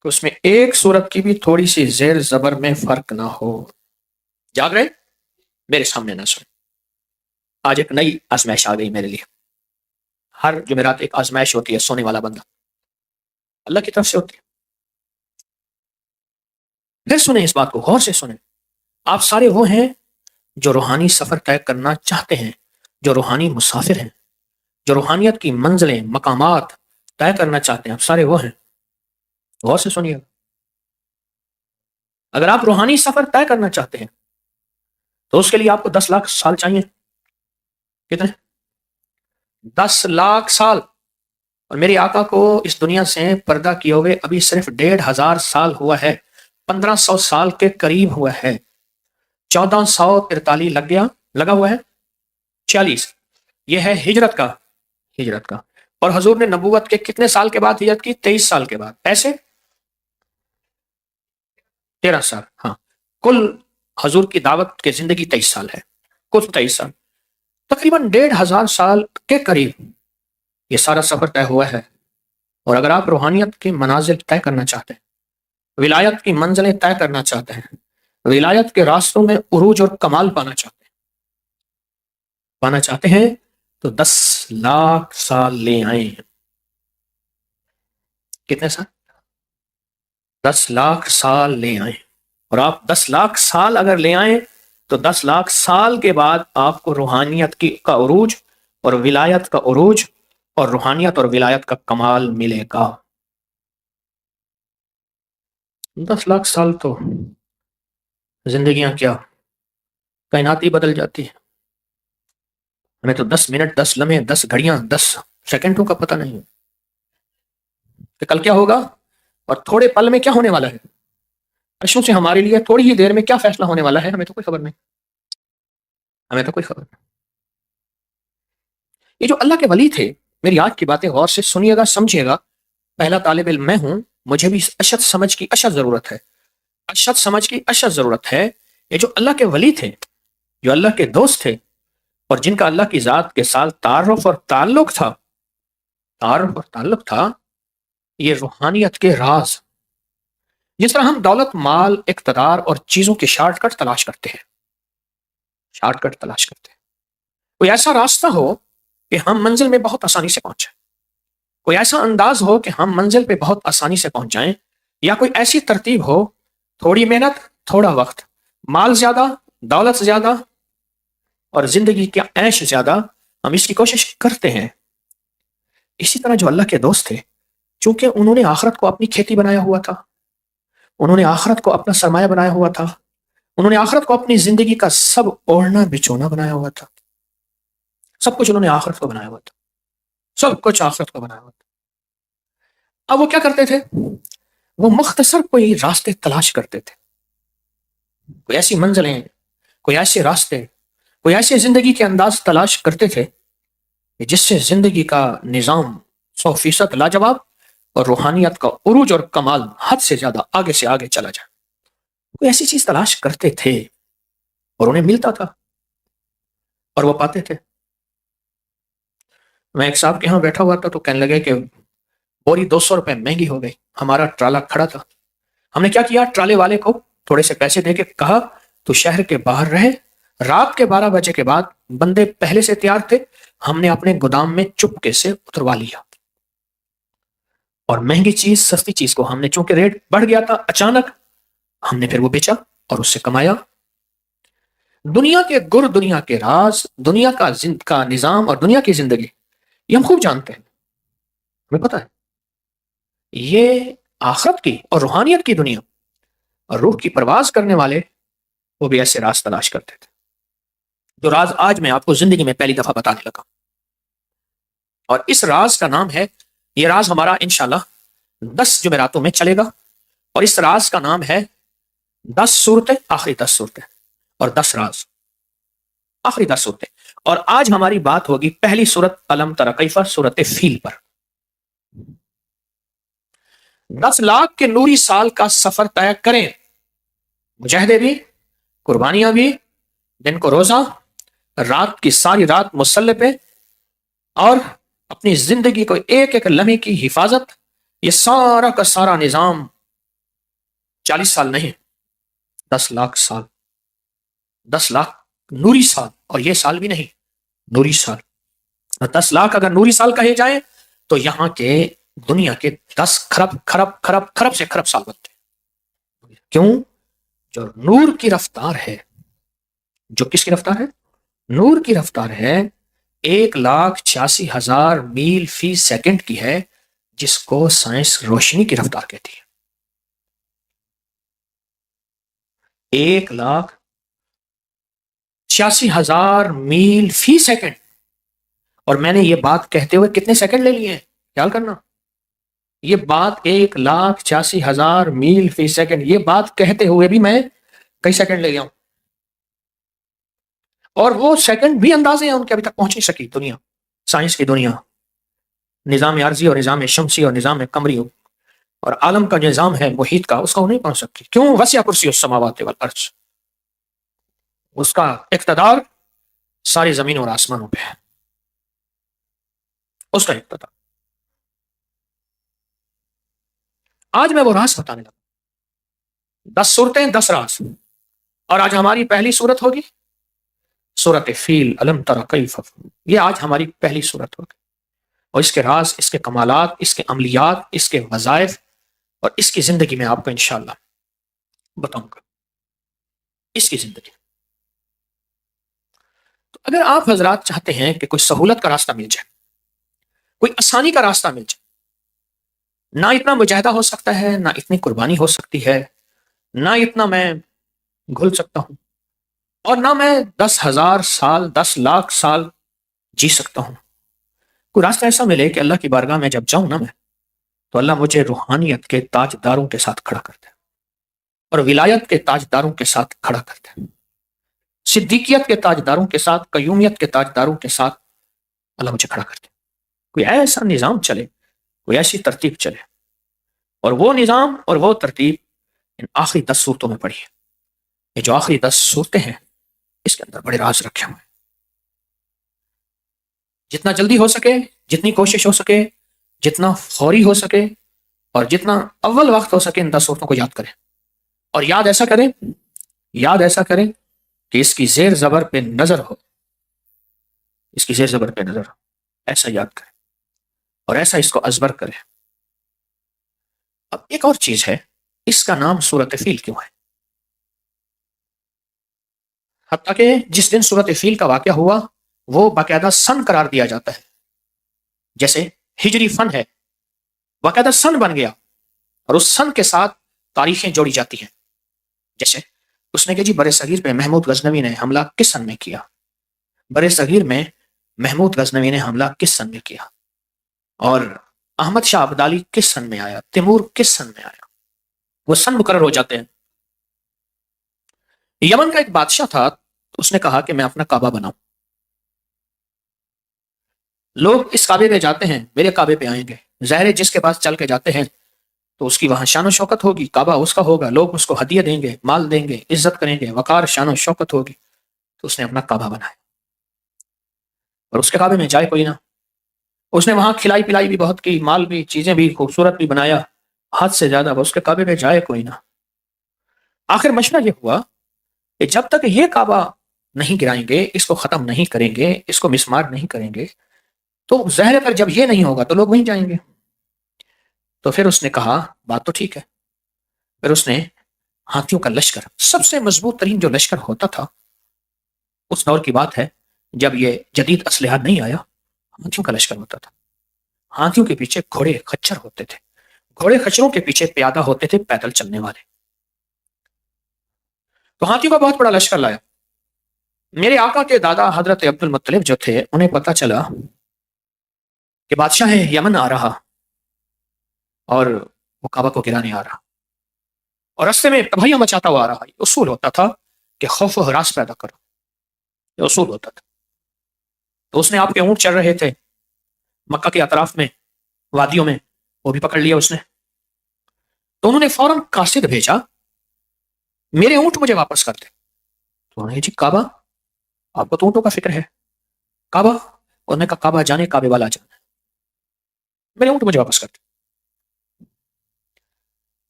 کہ اس میں ایک صورت کی بھی تھوڑی سی زیر زبر میں فرق نہ ہو۔ جاگ رہے؟ میرے سامنے نہ سن۔ آج ایک نئی آزمائش آ گئی میرے لیے۔ ہر جمعرات ایک آزمائش ہوتی ہے، سونے والا بندہ اللہ کی طرف سے ہوتی ہے۔ پھر سنیں اس بات کو، غور سے سنیں۔ آپ سارے وہ ہیں جو روحانی سفر طے کرنا چاہتے ہیں، جو روحانی مسافر ہیں، جو روحانیت کی منزلیں، مقامات طے کرنا چاہتے ہیں، آپ سارے وہ ہیں۔ غور سے سنیے، اگر آپ روحانی سفر طے کرنا چاہتے ہیں تو اس کے لیے آپ کو 10 لاکھ سال چاہیے۔ کتنے؟ 10 لاکھ سال۔ اور میری آقا کو اس دنیا سے پردہ کیے ہوئے ابھی صرف 1500 سال ہوا ہے، 1500 سال کے قریب ہوا ہے۔ 1443 لگا ہوا ہے، 46 یہ ہے ہجرت کا۔ اور حضور نے نبوت کے کتنے سال کے بعد ہجرت کی؟ 23 سال کے بعد، ایسے 13 سال۔ ہاں، کل حضور کی دعوت کے زندگی 23 سال ہے، کل 23 سال، تقریباً 1500 سال کے قریب یہ سارا سفر طے ہوا ہے۔ اور اگر آپ روحانیت کے منازل طے کرنا چاہتے ہیں، ولایت کی منزلیں طے کرنا چاہتے ہیں، ولایت کے راستوں میں عروج اور کمال پانا چاہتے ہیں تو 10 لاکھ سال لے آئیں۔ کتنے سال؟ 10 لاکھ سال لے آئیں۔ اور آپ 10 لاکھ سال اگر لے آئیں تو 10 لاکھ سال کے بعد آپ کو روحانیت کا عروج اور ولایت کا عروج اور روحانیت اور ولایت کا کمال ملے گا۔ 10 لاکھ سال تو زندگیاں کیا، کائنات ہی بدل جاتی ہے۔ ہمیں تو 10 منٹ، 10 لمحے، 10 گھڑیاں، 10 سیکنڈوں کا پتہ نہیں کہ کل کیا ہوگا اور تھوڑے پل میں کیا ہونے والا ہے۔ عرشوں سے ہمارے لیے تھوڑی ہی دیر میں کیا فیصلہ ہونے والا ہے، ہمیں تو کوئی خبر نہیں۔ یہ جو اللہ کے ولی تھے، میری آج کی باتیں غور سے سنیے گا، سمجھیے گا۔ پہلا طالب علم میں ہوں، مجھے بھی اشد سمجھ کی اشد ضرورت ہے۔ یہ جو اللہ کے ولی تھے، جو اللہ کے دوست تھے، اور جن کا اللہ کی ذات کے ساتھ تعارف اور تعلق تھا، یہ روحانیت کے راز، جس طرح ہم دولت، مال، اقتدار اور چیزوں کے شارٹ کٹ تلاش کرتے ہیں، کوئی ایسا راستہ ہو کہ ہم منزل میں بہت آسانی سے پہنچیں، کوئی ایسا انداز ہو کہ ہم منزل پہ بہت آسانی سے پہنچ جائیں، یا کوئی ایسی ترتیب ہو، تھوڑی محنت، تھوڑا وقت، مال زیادہ، دولت زیادہ اور زندگی کا عیش زیادہ، ہم اس کی کوشش کرتے ہیں۔ اسی طرح جو اللہ کے دوست تھے، چونکہ انہوں نے آخرت کو اپنی کھیتی بنایا ہوا تھا، انہوں نے آخرت کو اپنا سرمایہ بنایا ہوا تھا، انہوں نے آخرت کو اپنی زندگی کا سب اوڑھنا بچھونا بنایا ہوا تھا، سب کچھ انہوں نے آخرت کو بنایا ہوا تھا، سب کچھ آخرت کو بنایا ہوا تھا۔ اب وہ کیا کرتے تھے؟ وہ مختصر کوئی راستے تلاش کرتے تھے، کوئی ایسی منزلیں، کوئی ایسے راستے، کوئی ایسے زندگی کے انداز تلاش کرتے تھے کہ جس سے زندگی کا نظام 100% لاجواب اور روحانیت کا عروج اور کمال حد سے زیادہ آگے سے آگے چلا جائے۔ کوئی ایسی چیز تلاش کرتے تھے اور انہیں ملتا تھا اور وہ پاتے تھے۔ میں ایک صاحب کے یہاں بیٹھا ہوا تھا تو کہنے لگے کہ بوری 200 روپے مہنگی ہو گئی، ہمارا ٹرالا کھڑا تھا، ہم نے کیا کیا، ٹرالے والے کو تھوڑے سے پیسے دے کے کہا تو شہر کے باہر رہے، رات کے 12 بجے کے بعد بندے پہلے سے تیار تھے، ہم نے اپنے گودام میں چپکے سے اتروا لیا، اور مہنگی چیز سستی چیز کو ہم نے، چونکہ ریٹ بڑھ گیا تھا اچانک، ہم نے پھر وہ بیچا اور اس سے کمایا۔ دنیا کے گر، دنیا کے راز، دنیا کا نظام اور دنیا کی زندگی یہ ہم خوب جانتے ہیں، ہمیں پتا ہے یہ آخرت کی اور روحانیت کی دنیا اور روح کی پرواز کرنے والے وہ بھی ایسے راز تلاش کرتے تھے، جو راز آج میں آپ کو زندگی میں پہلی دفعہ بتانے لگا، اور اس راز کا نام ہے، یہ راز ہمارا انشاءاللہ 10 جمعراتوں میں چلے گا، اور اس راز کا نام ہے 10 صورتیں، آخری 10 صورتیں اور 10 راز، آخری 10 صورتیں۔ اور آج ہماری بات ہوگی پہلی صورت الم تر کیف، صورت فیل پر۔ 10 لاکھ کے نوری سال کا سفر طے کریں، مجاہدے بھی، قربانیاں بھی، دن کو روزہ، رات کی ساری رات مسلح پہ، اور اپنی زندگی کو ایک ایک لمحے کی حفاظت، یہ سارا کا سارا نظام 40 سال نہیں، 10 لاکھ سال، 10 لاکھ نوری سال، اور یہ سال بھی نہیں، نوری سال۔ 10 لاکھ اگر نوری سال کہے جائیں تو یہاں کے دنیا کے 10 کھرب کھرب کھرب کھرب سے کھرب سال بنتے ہیں۔ کیوں؟ جو نور کی رفتار ہے، جو کس کی رفتار ہے؟ نور کی رفتار ہے، 1,86,000 میل فی سیکنڈ کی ہے، جس کو سائنس روشنی کی رفتار کہتی ہے۔ 1,86,000 میل فی سیکنڈ، اور میں نے یہ بات کہتے ہوئے کتنے سیکنڈ لے لیے ہیں خیال کرنا، یہ بات 1,86,000 میل فی سیکنڈ، یہ بات کہتے ہوئے بھی میں کئی سیکنڈ لے گیا ہوں، اور وہ سیکنڈ بھی اندازے ہیں ان کے ابھی تک پہنچ نہیں سکی دنیا، سائنس کی دنیا، نظام عارضی اور نظام شمسی اور نظام قمری اور عالم کا نظام ہے محیط کا، اس کا وہ نہیں پہنچ سکتی۔ کیوں؟ وسع کرسی السماوات والارض، اس کا اقتدار ساری زمین اور آسمانوں پہ ہے، اس کا اقتدار۔ آج میں وہ راز بتانے لگا، 10 صورتیں 10 راز، اور آج ہماری پہلی صورت ہوگی صورت فیل، الم تر کیف، یہ آج ہماری پہلی صورت ہوگی، اور اس کے راز، اس کے کمالات، اس کے عملیات، اس کے وظائف، اور اس کی زندگی میں آپ کو انشاءاللہ بتاؤں گا، اس کی زندگی۔ تو اگر آپ حضرات چاہتے ہیں کہ کوئی سہولت کا راستہ مل جائے، کوئی آسانی کا راستہ مل جائے، نہ اتنا مجاہدہ ہو سکتا ہے، نہ اتنی قربانی ہو سکتی ہے، نہ اتنا میں گھل سکتا ہوں، اور نہ میں 10,000 سال 10 لاکھ سال جی سکتا ہوں، کوئی راستہ ایسا ملے کہ اللہ کی بارگاہ میں جب جاؤں نا میں، تو اللہ مجھے روحانیت کے تاجداروں کے ساتھ کھڑا کرتا ہے، اور ولایت کے تاجداروں کے ساتھ کھڑا کرتا ہے، صدیقیت کے تاجداروں کے ساتھ، قیومیت کے تاجداروں کے ساتھ اللہ مجھے کھڑا کرتا ہے۔ کوئی ایسا نظام چلے، کوئی ایسی ترتیب چلے، اور وہ نظام اور وہ ترتیب ان آخری 10 صورتوں میں پڑھی ہے۔ یہ جو آخری 10 صورتیں ہیں، اس کے اندر بڑے راز رکھے ہوئے ہیں۔ جتنا جلدی ہو سکے، جتنی کوشش ہو سکے، جتنا فوری ہو سکے، اور جتنا اول وقت ہو سکے، ان 10 صورتوں کو یاد کریں، اور یاد ایسا کریں کہ اس کی زیر زبر پہ نظر ہو، اس کی زیر زبر پہ نظر ہو، ایسا یاد کریں اور ایسا اس کو ازبر کریں۔ اب ایک اور چیز ہے، اس کا نام سورت فیل کیوں ہے؟ حتیٰ کہ جس دن سورت فیل کا واقعہ ہوا وہ باقاعدہ سن قرار دیا جاتا ہے، جیسے ہجری فن ہے، باقاعدہ سن بن گیا، اور اس سن کے ساتھ تاریخیں جوڑی جاتی ہیں، جیسے اس نے کہ جی برِ صغیر پہ محمود غزنوی نے حملہ کس سن میں کیا، برِ صغیر میں محمود غزنوی نے حملہ کس سن میں کیا، اور احمد شاہ ابدالی کس سن میں آیا، تیمور کس سن میں آیا، وہ سن مقرر ہو جاتے ہیں. یمن کا ایک بادشاہ تھا، اس نے کہا کہ میں اپنا کعبہ بناؤں. لوگ اس کعبے پہ جاتے ہیں، میرے کعبے پہ آئیں گے. ظاہر ہے جس کے پاس چل کے جاتے ہیں تو اس کی وہاں شان و شوکت ہوگی، کعبہ اس کا ہوگا، لوگ اس کو ہدیہ دیں گے، مال دیں گے، عزت کریں گے، وقار شان و شوکت ہوگی. تو اس نے اپنا کعبہ بنایا، اور اس کے کعبے میں جائے کوئی نہ. اس نے وہاں کھلائی پلائی بھی بہت کی، مال بھی، چیزیں بھی، خوبصورت بھی بنایا، حد سے زیادہ. اس کے کعبے پہ جائے کوئی نہ. آخر مشورہ یہ ہوا کہ جب تک یہ کعبہ نہیں گرائیں گے، اس کو ختم نہیں کریں گے، اس کو مسمار نہیں کریں گے، تو ظاہر پر جب یہ نہیں ہوگا تو لوگ وہیں جائیں گے. تو پھر اس نے کہا بات تو ٹھیک ہے. پھر اس نے ہاتھیوں کا لشکر، سب سے مضبوط ترین جو لشکر ہوتا تھا اس دور کی بات ہے جب یہ جدید اسلحہ نہیں آیا، ہاتھیوں کا لشکر ہوتا تھا. ہاتھیوں کے پیچھے گھوڑے خچر ہوتے تھے، گھوڑے خچروں کے پیچھے پیادہ ہوتے تھے پیدل چلنے والے. تو ہاتھیوں کا بہت بڑا لشکر لایا. میرے آقا کے دادا حضرت عبد المطلب جو تھے، انہیں پتا چلا کہ بادشاہ یمن آ رہا اور وہ کعبہ کو گرانے آ رہا، اور رستے میں تباہیاں مچاتا ہوا آ رہا. یہ اصول ہوتا تھا کہ خوف و ہراس پیدا کرو، یہ اصول ہوتا تھا. تو اس نے آپ کے اونٹ چل رہے تھے مکہ کے اطراف میں، وادیوں میں، وہ بھی پکڑ لیا اس نے. تو انہوں نے فوراً قاصد بھیجا، میرے اونٹ مجھے واپس کر دے. تو انہوں نے جی کعبہ، آپ کو تو اونٹوں کا فکر ہے، کعبہ؟ انہوں نے کہا کعبہ جانے، کعبے والا جانا، میرے اونٹ مجھے واپس کر دے.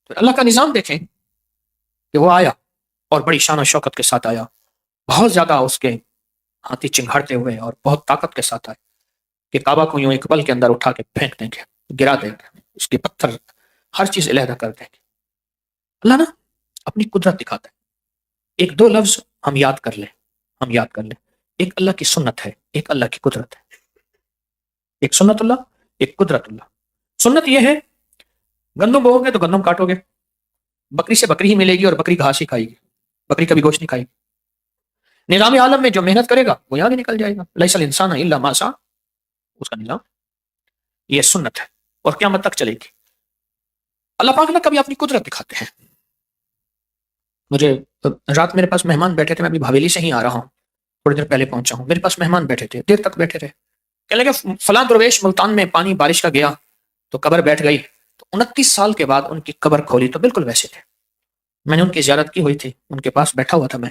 تو اللہ کا نظام دیکھیں کہ وہ آیا اور بڑی شان و شوکت کے ساتھ آیا، بہت زیادہ اس کے ہاتھی چنگھاڑتے ہوئے اور بہت طاقت کے ساتھ آئے کہ کعبہ کو یوں ایک پل کے اندر اٹھا کے پھینک دیں گے، گرا دیں گے، اس کے پتھر ہر چیز علیحدہ کر دیں گے. اللہ نا اپنی قدرت دکھاتا ہے. ایک دو لفظ ہم یاد کر لیں، ہم یاد کر لیں. ایک اللہ کی سنت ہے، ایک اللہ کی قدرت ہے. ایک سنت اللہ، ایک قدرت اللہ. سنت یہ ہے گندم بو گے تو گندم کاٹو گے، بکری سے بکری ہی ملے گی اور بکری گھاس ہی کھائے گی، بکری کبھی گوشت نہیں کھائے گی. نظام عالم میں جو محنت کرے گا وہ یہاں بھی نکل جائے گا. لیس الانسان الا ما سعى، اس کا نظام یہ سنت ہے اور قیامت تک چلے گی. اللہ پاک نہ کبھی اپنی قدرت دکھاتے ہیں. مجھے رات میرے پاس مہمان بیٹھے تھے، میں ابھی بھاویلی سے ہی آ رہا ہوں، تھوڑی دیر پہلے پہنچا ہوں. میرے پاس مہمان بیٹھے تھے، دیر تک بیٹھے رہے. کہنے لگے فلاں درویش ملتان میں پانی بارش کا گیا تو قبر بیٹھ گئی. تو 29 سال کے بعد ان کی قبر کھولی تو بالکل ویسے تھے. میں نے ان کی زیارت کی ہوئی تھی، ان کے پاس بیٹھا ہوا تھا میں،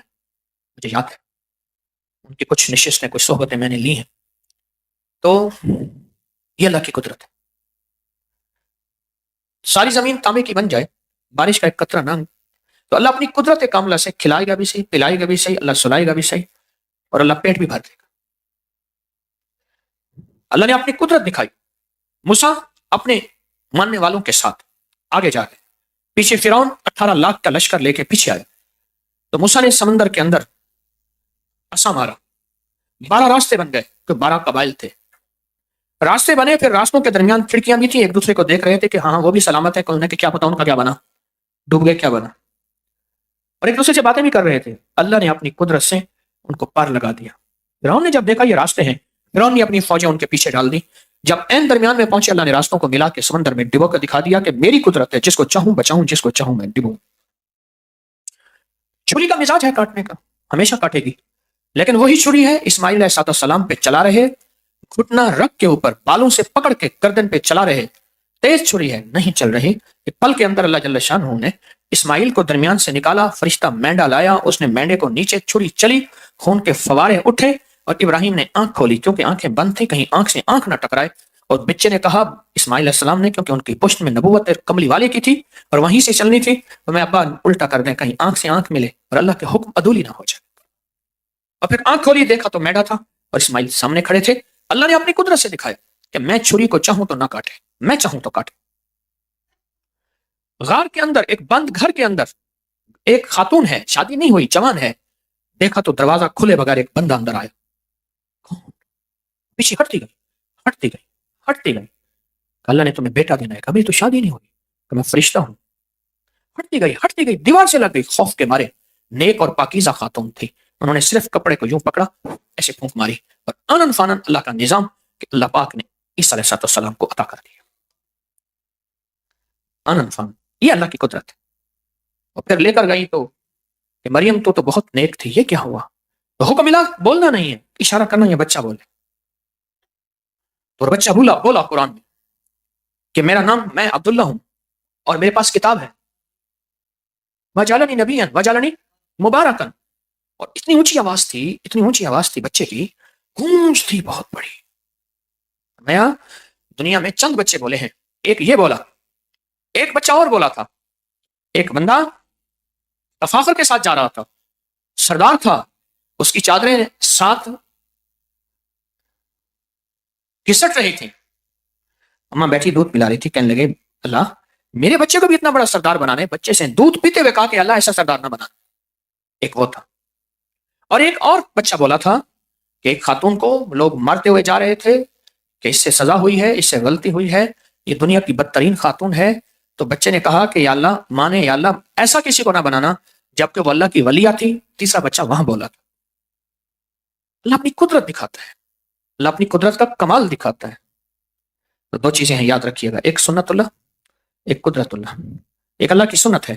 مجھے یاد ہے ان کی کچھ نشستیں، کچھ صحبتیں میں نے لی ہیں. تو یہ اللہ کی قدرت ہے. ساری زمین تانبے کی بن جائے، بارش کا ایک قطرہ نہ، تو اللہ اپنی قدرت کاملہ سے کھلائے گا بھی صحیح، پلائے گا بھی صحیح، اللہ سلائے گا بھی صحیح، اور اللہ پیٹ بھی بھر دے گا. اللہ نے اپنی قدرت دکھائی. موسیٰ اپنے ماننے والوں کے ساتھ آگے جا رہے، پیچھے فرعون 18 لاکھ کا لشکر لے کے پیچھے آیا. تو موسیٰ نے سمندر کے اندر عصا مارا، 12 راستے بن گئے، کہ 12 قبائل تھے. راستے بنے، پھر راستوں کے درمیان کھڑکیاں بھی تھیں، ایک دوسرے کو دیکھ رہے تھے کہ ہاں وہ بھی سلامت ہے، کہ کیا پتا ان کا کیا بنا، ڈوب گئے کیا بنا، اور ایک دوسرے سے باتیں بھی کر رہے تھے. اللہ نے اپنی قدرت سے ان کو پار لگا دیا. فرعون نے جب دیکھا یہ راستے ہیں، فرعون نے اپنی فوجیں ان کے پیچھے ڈال دی. جب عین درمیان میں پہنچے، اللہ نے راستوں کو ملا کے سمندر میں ڈبو کر دکھا دیا کہ میری قدرت ہے، جس کو چاہوں بچاؤں، جس کو چاہوں میں ڈبوں. چھری کا مزاج ہے کاٹنے کا، ہمیشہ کاٹے گی، لیکن وہی چھری ہے اسماعیل علیہ السلام پہ چلا رہے، گھٹنا رکھ کے اوپر بالوں سے پکڑ کے گردن پہ چلا رہے. تیز چھری ہے، نہیں چل رہی. ایک پل کے اندر اللہ جل شانہ نے اسماعیل کو درمیان سے نکالا، فرشتہ مینڈا لایا، اس نے مینڈے کو نیچے، چھری چلی، خون کے فوارے اٹھے، اور ابراہیم نے آنکھ کھولی کیونکہ آنکھیں بند تھیں، کہیں آنکھ سے آنکھ نہ ٹکرائے. اور بچے نے کہا، اسماعیل علیہ السلام نے، کیونکہ ان کی پشت میں نبوت کملی والے کی تھی اور وہیں سے چلنی تھی، تو میں ابا الٹا کر دیں، کہیں آنکھ سے آنکھ ملے اور اللہ کے حکم عدولی نہ ہو جائے. اور پھر آنکھ کھولی، دیکھا تو مینڈا تھا اور اسماعیل سامنے کھڑے تھے. اللہ نے اپنی قدرت سے دکھایا کہ میں چھری کو چاہوں تو نہ کاٹے، میں چاہوں تو کاٹے. غار کے اندر، ایک بند گھر کے اندر ایک خاتون ہے، شادی نہیں ہوئی، جوان ہے. دیکھا تو دروازہ کھلے بغیر ایک بندہ اندر آیا. پیچھے ہٹتی گئی، ہٹتی گئی، ہٹتی گئی. اللہ نے تمہیں بیٹا دینا ہے، کبھی تو شادی نہیں ہوئی، کہ میں فرشتہ ہوں. ہٹتی گئی، ہٹتی گئی، دیوار سے لگ گئی. خوف کے مارے، نیک اور پاکیزہ خاتون تھی، انہوں نے صرف کپڑے کو یوں پکڑا، ایسے پھونک ماری، اور آنن فانن اللہ کا نظام کہ اللہ پاک نے عیسیٰ علیہ السلام کو عطا کر دیا. آنن فانن، یہ اللہ کی قدرت ہے. اور پھر لے کر گئی تو کہ مریم تو بہت نیک تھی، یہ کیا ہوا؟ تو حکم ملا بولنا نہیں ہے، اشارہ کرنا، یہ بچہ بولے. تو بچہ بولا قرآن میں کہ میرا نام، میں عبداللہ ہوں اور میرے پاس کتاب ہے. وجعلنی نبیا وجعلنی مبارکن. اور اتنی اونچی آواز تھی بچے کی، گونج تھی بہت بڑی. نیا دنیا میں چند بچے بولے ہیں، ایک یہ بولا، ایک بچہ اور بولا تھا. ایک بندہ تفاخر کے ساتھ جا رہا تھا، سردار تھا، اس کی چادریں ساتھ گھسٹ رہی تھی. اماں بیٹھی دودھ پلا رہی تھی، کہنے لگے اللہ میرے بچے کو بھی اتنا بڑا سردار بنانے. بچے سے دودھ پیتے ہوئے کہا کہ اللہ ایسا سردار نہ بنا. ایک وہ تھا. اور ایک اور بچہ بولا تھا کہ ایک خاتون کو لوگ مارتے ہوئے جا رہے تھے کہ اس سے سزا ہوئی ہے، اس سے غلطی ہوئی ہے، یہ دنیا کی بدترین خاتون ہے. تو بچے نے کہا کہ یا اللہ، ماں نے یا اللہ ایسا کسی کو نہ بنانا، جبکہ وہ اللہ کی ولیہ تھی. تیسرا بچہ وہاں بولا تھا. اللہ اپنی قدرت دکھاتا ہے، اللہ اپنی قدرت کا کمال دکھاتا ہے. تو دو چیزیں ہیں، یاد رکھیے گا، ایک سنت اللہ، ایک قدرت اللہ. ایک اللہ کی سنت ہے.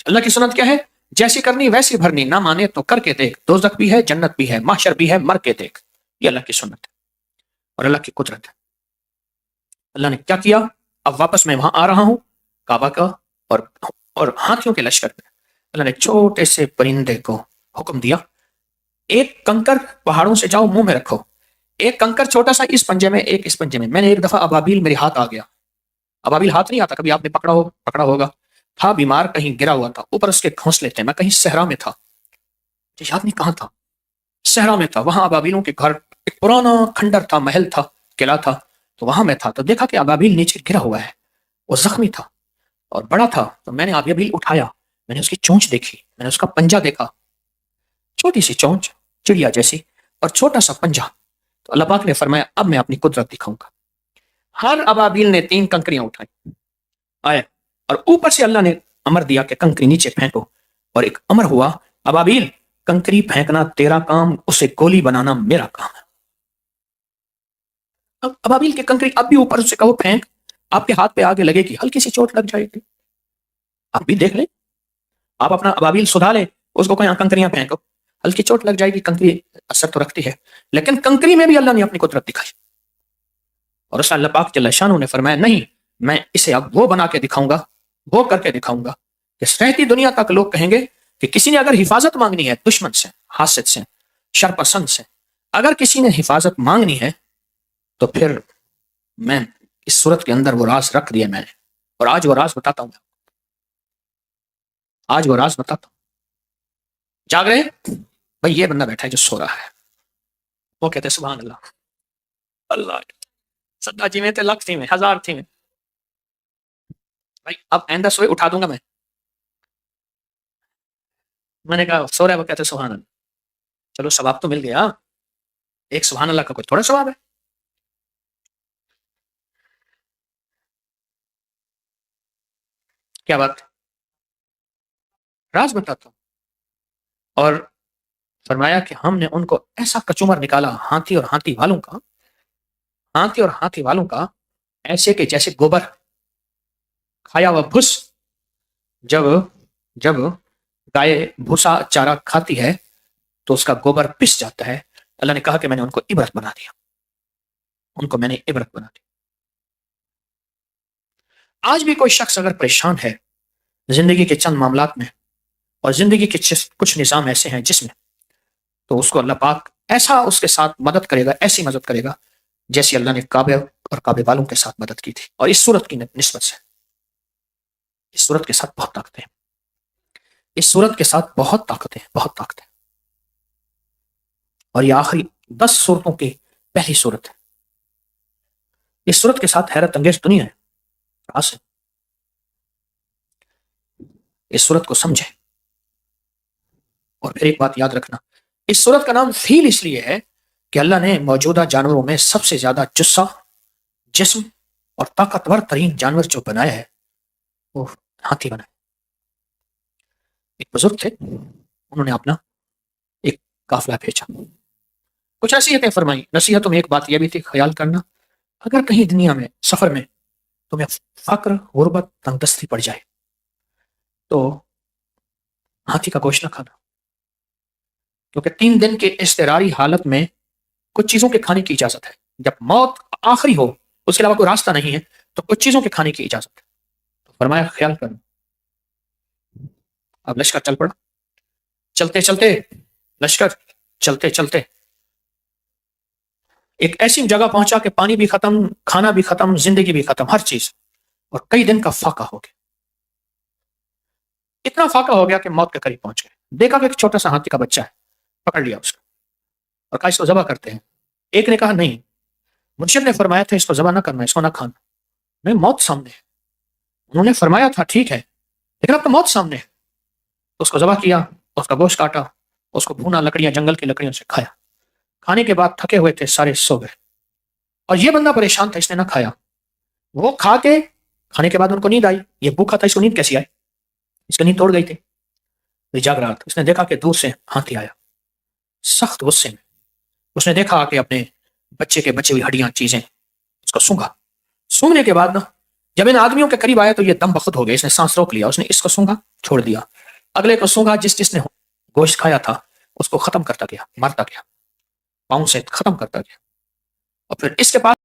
اللہ کی سنت کیا ہے؟ جیسی کرنی ویسی بھرنی، نہ مانے تو کر کے دیکھ، دوزخ بھی ہے، جنت بھی ہے، محشر بھی ہے، مر کے دیکھ. یہ اللہ کی سنت ہے. اور اللہ کی قدرت ہے. اللہ نے کیا کیا؟ اب واپس میں وہاں آ رہا ہوں کعبہ کا اور ہاتھیوں کے لشکر میں. اللہ نے چھوٹے سے پرندے کو حکم دیا، ایک کنکر پہاڑوں سے جاؤ، منہ میں رکھو. ایک کنکر چھوٹا سا اس پنجے میں، ایک اس پنجے میں. میں نے ایک دفعہ ابابیل میرے ہاتھ آ گیا. ابابیل ہاتھ نہیں آتا، کبھی آپ نے پکڑا ہوگا. تھا بیمار، کہیں گرا ہوا تھا، اوپر اس کے گھونسلے تھے. میں کہیں صحرا میں تھا، مجھے یاد نہیں کہاں تھا، صحرا میں تھا. وہاں ابابیلوں کے گھر، ایک پرانا کھنڈر تھا، محل تھا، قلعہ تھا. تو وہاں میں تھا، تو دیکھا کہ ابابیل نیچے گرا ہوا ہے. وہ زخمی تھا اور بڑا تھا. تو میں نے ابابیل اٹھایا، میں نے اس کی چونچ دیکھی، میں نے اس کا پنجہ دیکھا، چھوٹی سی چونچ چڑیا جیسی اور چھوٹا سا پنجہ. تو اللہ پاک نے فرمایا اب میں اپنی قدرت دکھاؤں گا. ہر ابابیل نے 3 کنکریاں اٹھائی آئے، اور اوپر سے اللہ نے امر دیا کہ کنکری نیچے پھینکو. اور ایک امر ہوا، ابابیل کنکری پھینکنا تیرا کام، اسے گولی بنانا میرا کام ہے. اب ابابیل کے کنکری اب بھی اوپر سے کہو پھینک، آپ کے ہاتھ پہ آگے لگے گی، ہلکی سی چوٹ لگ جائے گی. آپ بھی دیکھ لیں، آپ اپنا ابابیل سدھا لیں، اس کو کہیں کنکریاں پھینکو، ہلکی چوٹ لگ جائے گی. کنکری اثر تو رکھتی ہے، لیکن کنکری میں بھی اللہ نے اپنی قدرت دکھائی. اور اس اللہ پاک جل شانہ نے فرمایا نہیں، میں اسے اب وہ بنا کے دکھاؤں گا، وہ کر کے دکھاؤں گا کہ رہتی دنیا تک لوگ کہیں گے کہ کسی نے اگر حفاظت مانگنی ہے دشمن سے، حاسد سے، شرپسند سے، اگر کسی نے حفاظت مانگنی ہے تو پھر میں اس صورت کے اندر وہ راز رکھ دیا میں نے. اور آج وہ راز بتاتا ہوں، آج وہ راز بتاتا ہوں. جاگ رہے بھائی، یہ بندہ بیٹھا ہے جو سو رہا ہے، وہ کہتے ہیں سبحان اللہ، اللہ سدا جی میں تے لاکھ تھی میں، ہزار تھی میں. بھائی اب آئندہ سوئے اٹھا دوں گا میں نے کہا سو رہا ہے، وہ کہتے ہیں سبحان اللہ. چلو ثواب تو مل گیا، ایک سبحان اللہ کا کوئی تھوڑا ثواب ہے. کیا بات، راز بتاتا ہوں. اور فرمایا کہ ہم نے ان کو ایسا کچومر نکالا، ہاتھی اور ہاتھی والوں کا، ایسے کہ جیسے گوبر کھایا ہوا بھس، جب گائے بھوسا چارہ کھاتی ہے تو اس کا گوبر پس جاتا ہے. اللہ نے کہا کہ میں نے ان کو عبرت بنا دیا، ان کو میں نے عبرت بنا دی. آج بھی کوئی شخص اگر پریشان ہے زندگی کے چند معاملات میں، اور زندگی کے کچھ نظام ایسے ہیں جس میں، تو اس کو اللہ پاک ایسا اس کے ساتھ مدد کرے گا، ایسی مدد کرے گا جیسی اللہ نے کعبے اور کعبے والوں کے ساتھ مدد کی تھی. اور اس صورت کی نسبت سے اس صورت کے ساتھ بہت طاقتیں ہیں، اس صورت کے ساتھ بہت طاقتیں ہیں، بہت طاقتیں. اور یہ آخری 10 صورتوں کی پہلی صورت ہے. اس صورت کے ساتھ حیرت انگیز دنیا ہے، راز ہے. اس صورت کو سمجھیں. اور پھر ایک بات یاد رکھنا، اس صورت کا نام فیل اس لیے ہے کہ اللہ نے موجودہ جانوروں میں سب سے زیادہ جسہ، جسم اور طاقتور ترین جانور جو بنایا ہے وہ ہاتھی بنایا. ایک بزرگ تھے، انہوں نے اپنا ایک قافلہ بھیجا، کچھ نصیحتیں فرمائی. نصیحتوں میں ایک بات یہ بھی تھی، خیال کرنا اگر کہیں دنیا میں سفر میں تمہیں فقر، غربت، تنگ دستی پڑ جائے تو ہاتھی کا گوشت نہ کھانا، کیونکہ 3 دن کے اضطراری حالت میں کچھ چیزوں کے کھانے کی اجازت ہے. جب موت آخری ہو، اس کے علاوہ کوئی راستہ نہیں ہے، تو کچھ چیزوں کے کھانے کی اجازت ہے. تو فرمایا خیال کرنا. اب لشکر چل پڑا، چلتے چلتے لشکر چلتے چلتے ایک ایسی جگہ پہنچا کہ پانی بھی ختم، کھانا بھی ختم، زندگی بھی ختم، ہر چیز، اور کئی دن کا فاقہ ہو گیا. اتنا فاقہ ہو گیا کہ موت کے قریب پہنچ گئے. دیکھا کہ ایک چھوٹا سا ہاتھی کا بچہ ہے، پکڑ لیا اس کو اور کہا اس کو ذبح کرتے ہیں. ایک نے کہا نہیں، مرشد نے فرمایا تھا اس کو ذبح نہ کرنا، اس کو نہ کھانا. میں موت سامنے ہے. انہوں نے فرمایا تھا ٹھیک ہے، لیکن اب تو موت سامنے ہے. تو اس کو ذبح کیا، اس کا گوشت کاٹا، اس کو بھونا، لکڑیاں جنگل کی لکڑیوں سے کھایا. کھانے کے بعد تھکے ہوئے تھے، سارے سو گئے. اور یہ بندہ پریشان تھا، اس نے نہ کھایا. وہ کھا کے کھانے کے بعد ان کو نیند آئی. یہ بھوکا تھا، اس کو نیند کیسی آئی؟ اس کی نیند توڑ گئی تھی. یہ جاگ رہا تھا. اس نے دیکھا کہ دور سے ہاتھی آیا، سخت غصے میں. اس نے دیکھا کہ اپنے بچے کے بچے ہوئی ہڈیاں چیزیں اس کو سونگا. سونگنے کے بعد نا جب ان آدمیوں کے قریب آیا تو یہ دم بخود ہو گیا. اس نے سانس روک لیا. اس نے اس کو سونگا، چھوڑ دیا. اگلے کو سونگا، جس نے گوشت کھایا تھا اس کو ختم کرتا گیا، مارتا گیا، پاؤں سے ختم کرتا گیا. اور پھر اس کے پاس